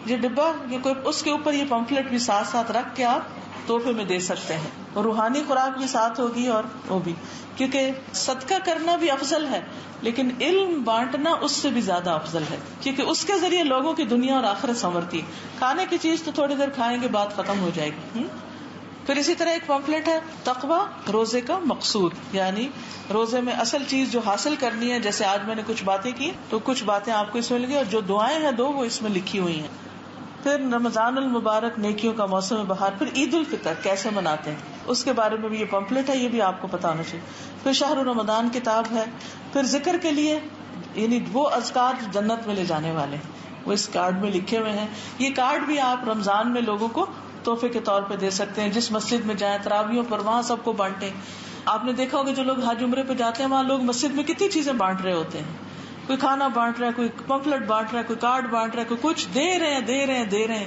یہ ڈبہ یہ کوئی اس کے اوپر یہ پمفلٹ بھی ساتھ ساتھ رکھ کے آپ تحفے میں دے سکتے ہیں, اور روحانی خوراک بھی ساتھ ہوگی اور وہ بھی, کیونکہ صدقہ کرنا بھی افضل ہے لیکن علم بانٹنا اس سے بھی زیادہ افضل ہے, کیونکہ اس کے ذریعے لوگوں کی دنیا اور آخرت سنورتی ہے. کھانے کی چیز تو تھوڑی دیر کھائیں گے بات ختم ہو جائے گی. پھر اسی طرح ایک پمفلٹ ہے تقوی روزے کا مقصود, یعنی روزے میں اصل چیز جو حاصل کرنی ہے. جیسے آج میں نے کچھ باتیں کی تو کچھ باتیں آپ کو اس میں لگی, اور جو دعائیں ہیں دو وہ اس میں لکھی ہوئی ہیں. پھر رمضان المبارک نیکیوں کا موسم بہار. پھر عید الفطر کیسے مناتے ہیں اس کے بارے میں بھی یہ پمفلٹ ہے, یہ بھی آپ کو پتا ہونا چاہیے. پھر شہر رمضان کتاب ہے. پھر ذکر کے لیے یعنی وہ اذکار جو جنت میں لے جانے والے ہیں وہ اس کارڈ میں لکھے ہوئے ہیں. یہ کارڈ بھی آپ رمضان میں لوگوں کو تحفے کے طور پہ دے سکتے ہیں. جس مسجد میں جائیں تراویحوں پر وہاں سب کو بانٹیں. آپ نے دیکھا ہوگا جو لوگ حج عمرے پہ جاتے ہیں وہاں لوگ مسجد میں کتنی چیزیں بانٹ رہے ہوتے ہیں. کوئی کھانا بانٹ رہا ہے, کوئی پمفلٹ بانٹ رہا ہے, کوئی کارڈ بانٹ رہا ہے, کوئی کچھ دے رہے ہیں.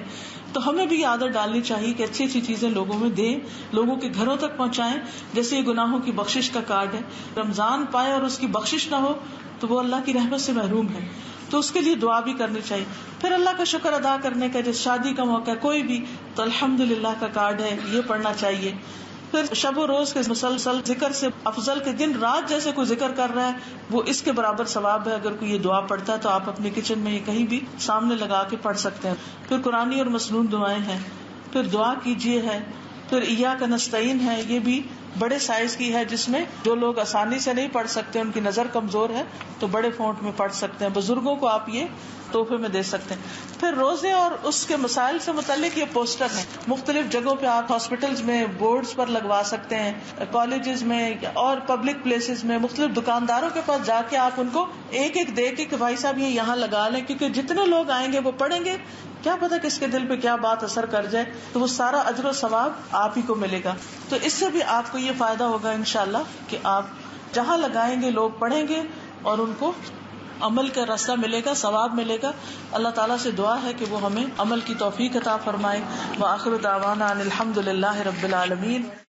تو ہمیں بھی عادت ڈالنی چاہیے کہ اچھی اچھی چیزیں لوگوں میں دیں, لوگوں کے گھروں تک پہنچائیں. جیسے یہ گناہوں کی بخشش کا کارڈ ہے, رمضان پائے اور اس کی بخشش نہ ہو تو وہ اللہ کی رحمت سے محروم ہے, تو اس کے لیے دعا بھی کرنی چاہیے. پھر اللہ کا شکر ادا کرنے کا, جیسے شادی کا موقع ہے کوئی بھی تو الحمدللہ کا کارڈ ہے, یہ پڑھنا چاہیے. پھر شب و روز کے مسلسل ذکر سے افضل کے دن رات جیسے کوئی ذکر کر رہا ہے وہ اس کے برابر ثواب ہے. اگر کوئی یہ دعا پڑھتا ہے تو آپ اپنے کچن میں یہ کہیں بھی سامنے لگا کے پڑھ سکتے ہیں. پھر قرآنی اور مسنون دعائیں ہیں. پھر دعا کیجیے ہے. پھر ایاک نستعین ہے, یہ بھی بڑے سائز کی ہے جس میں جو لوگ آسانی سے نہیں پڑھ سکتے, ان کی نظر کمزور ہے تو بڑے فونٹ میں پڑھ سکتے ہیں. بزرگوں کو آپ یہ تحفے میں دے سکتے ہیں. پھر روزے اور اس کے مسائل سے متعلق یہ پوسٹر ہیں, مختلف جگہوں پہ آپ ہاسپٹلز میں بورڈز پر لگوا سکتے ہیں, کالجز میں اور پبلک پلیسز میں, مختلف دکانداروں کے پاس جا کے آپ ان کو ایک ایک دے کے کہ بھائی صاحب یہ یہاں لگا لیں, کیونکہ جتنے لوگ آئیں گے وہ پڑھیں گے, کیا پتا کس کے دل پہ کیا بات اثر کر جائے, تو وہ سارا اجر و ثواب آپ ہی کو ملے گا. تو اس سے بھی آپ کو یہ فائدہ ہوگا انشاءاللہ کہ آپ جہاں لگائیں گے لوگ پڑھیں گے اور ان کو عمل کا راستہ ملے گا, ثواب ملے گا. اللہ تعالیٰ سے دعا ہے کہ وہ ہمیں عمل کی توفیق عطا فرمائے. وآخر دعوانا ان الحمد للہ رب العالمین.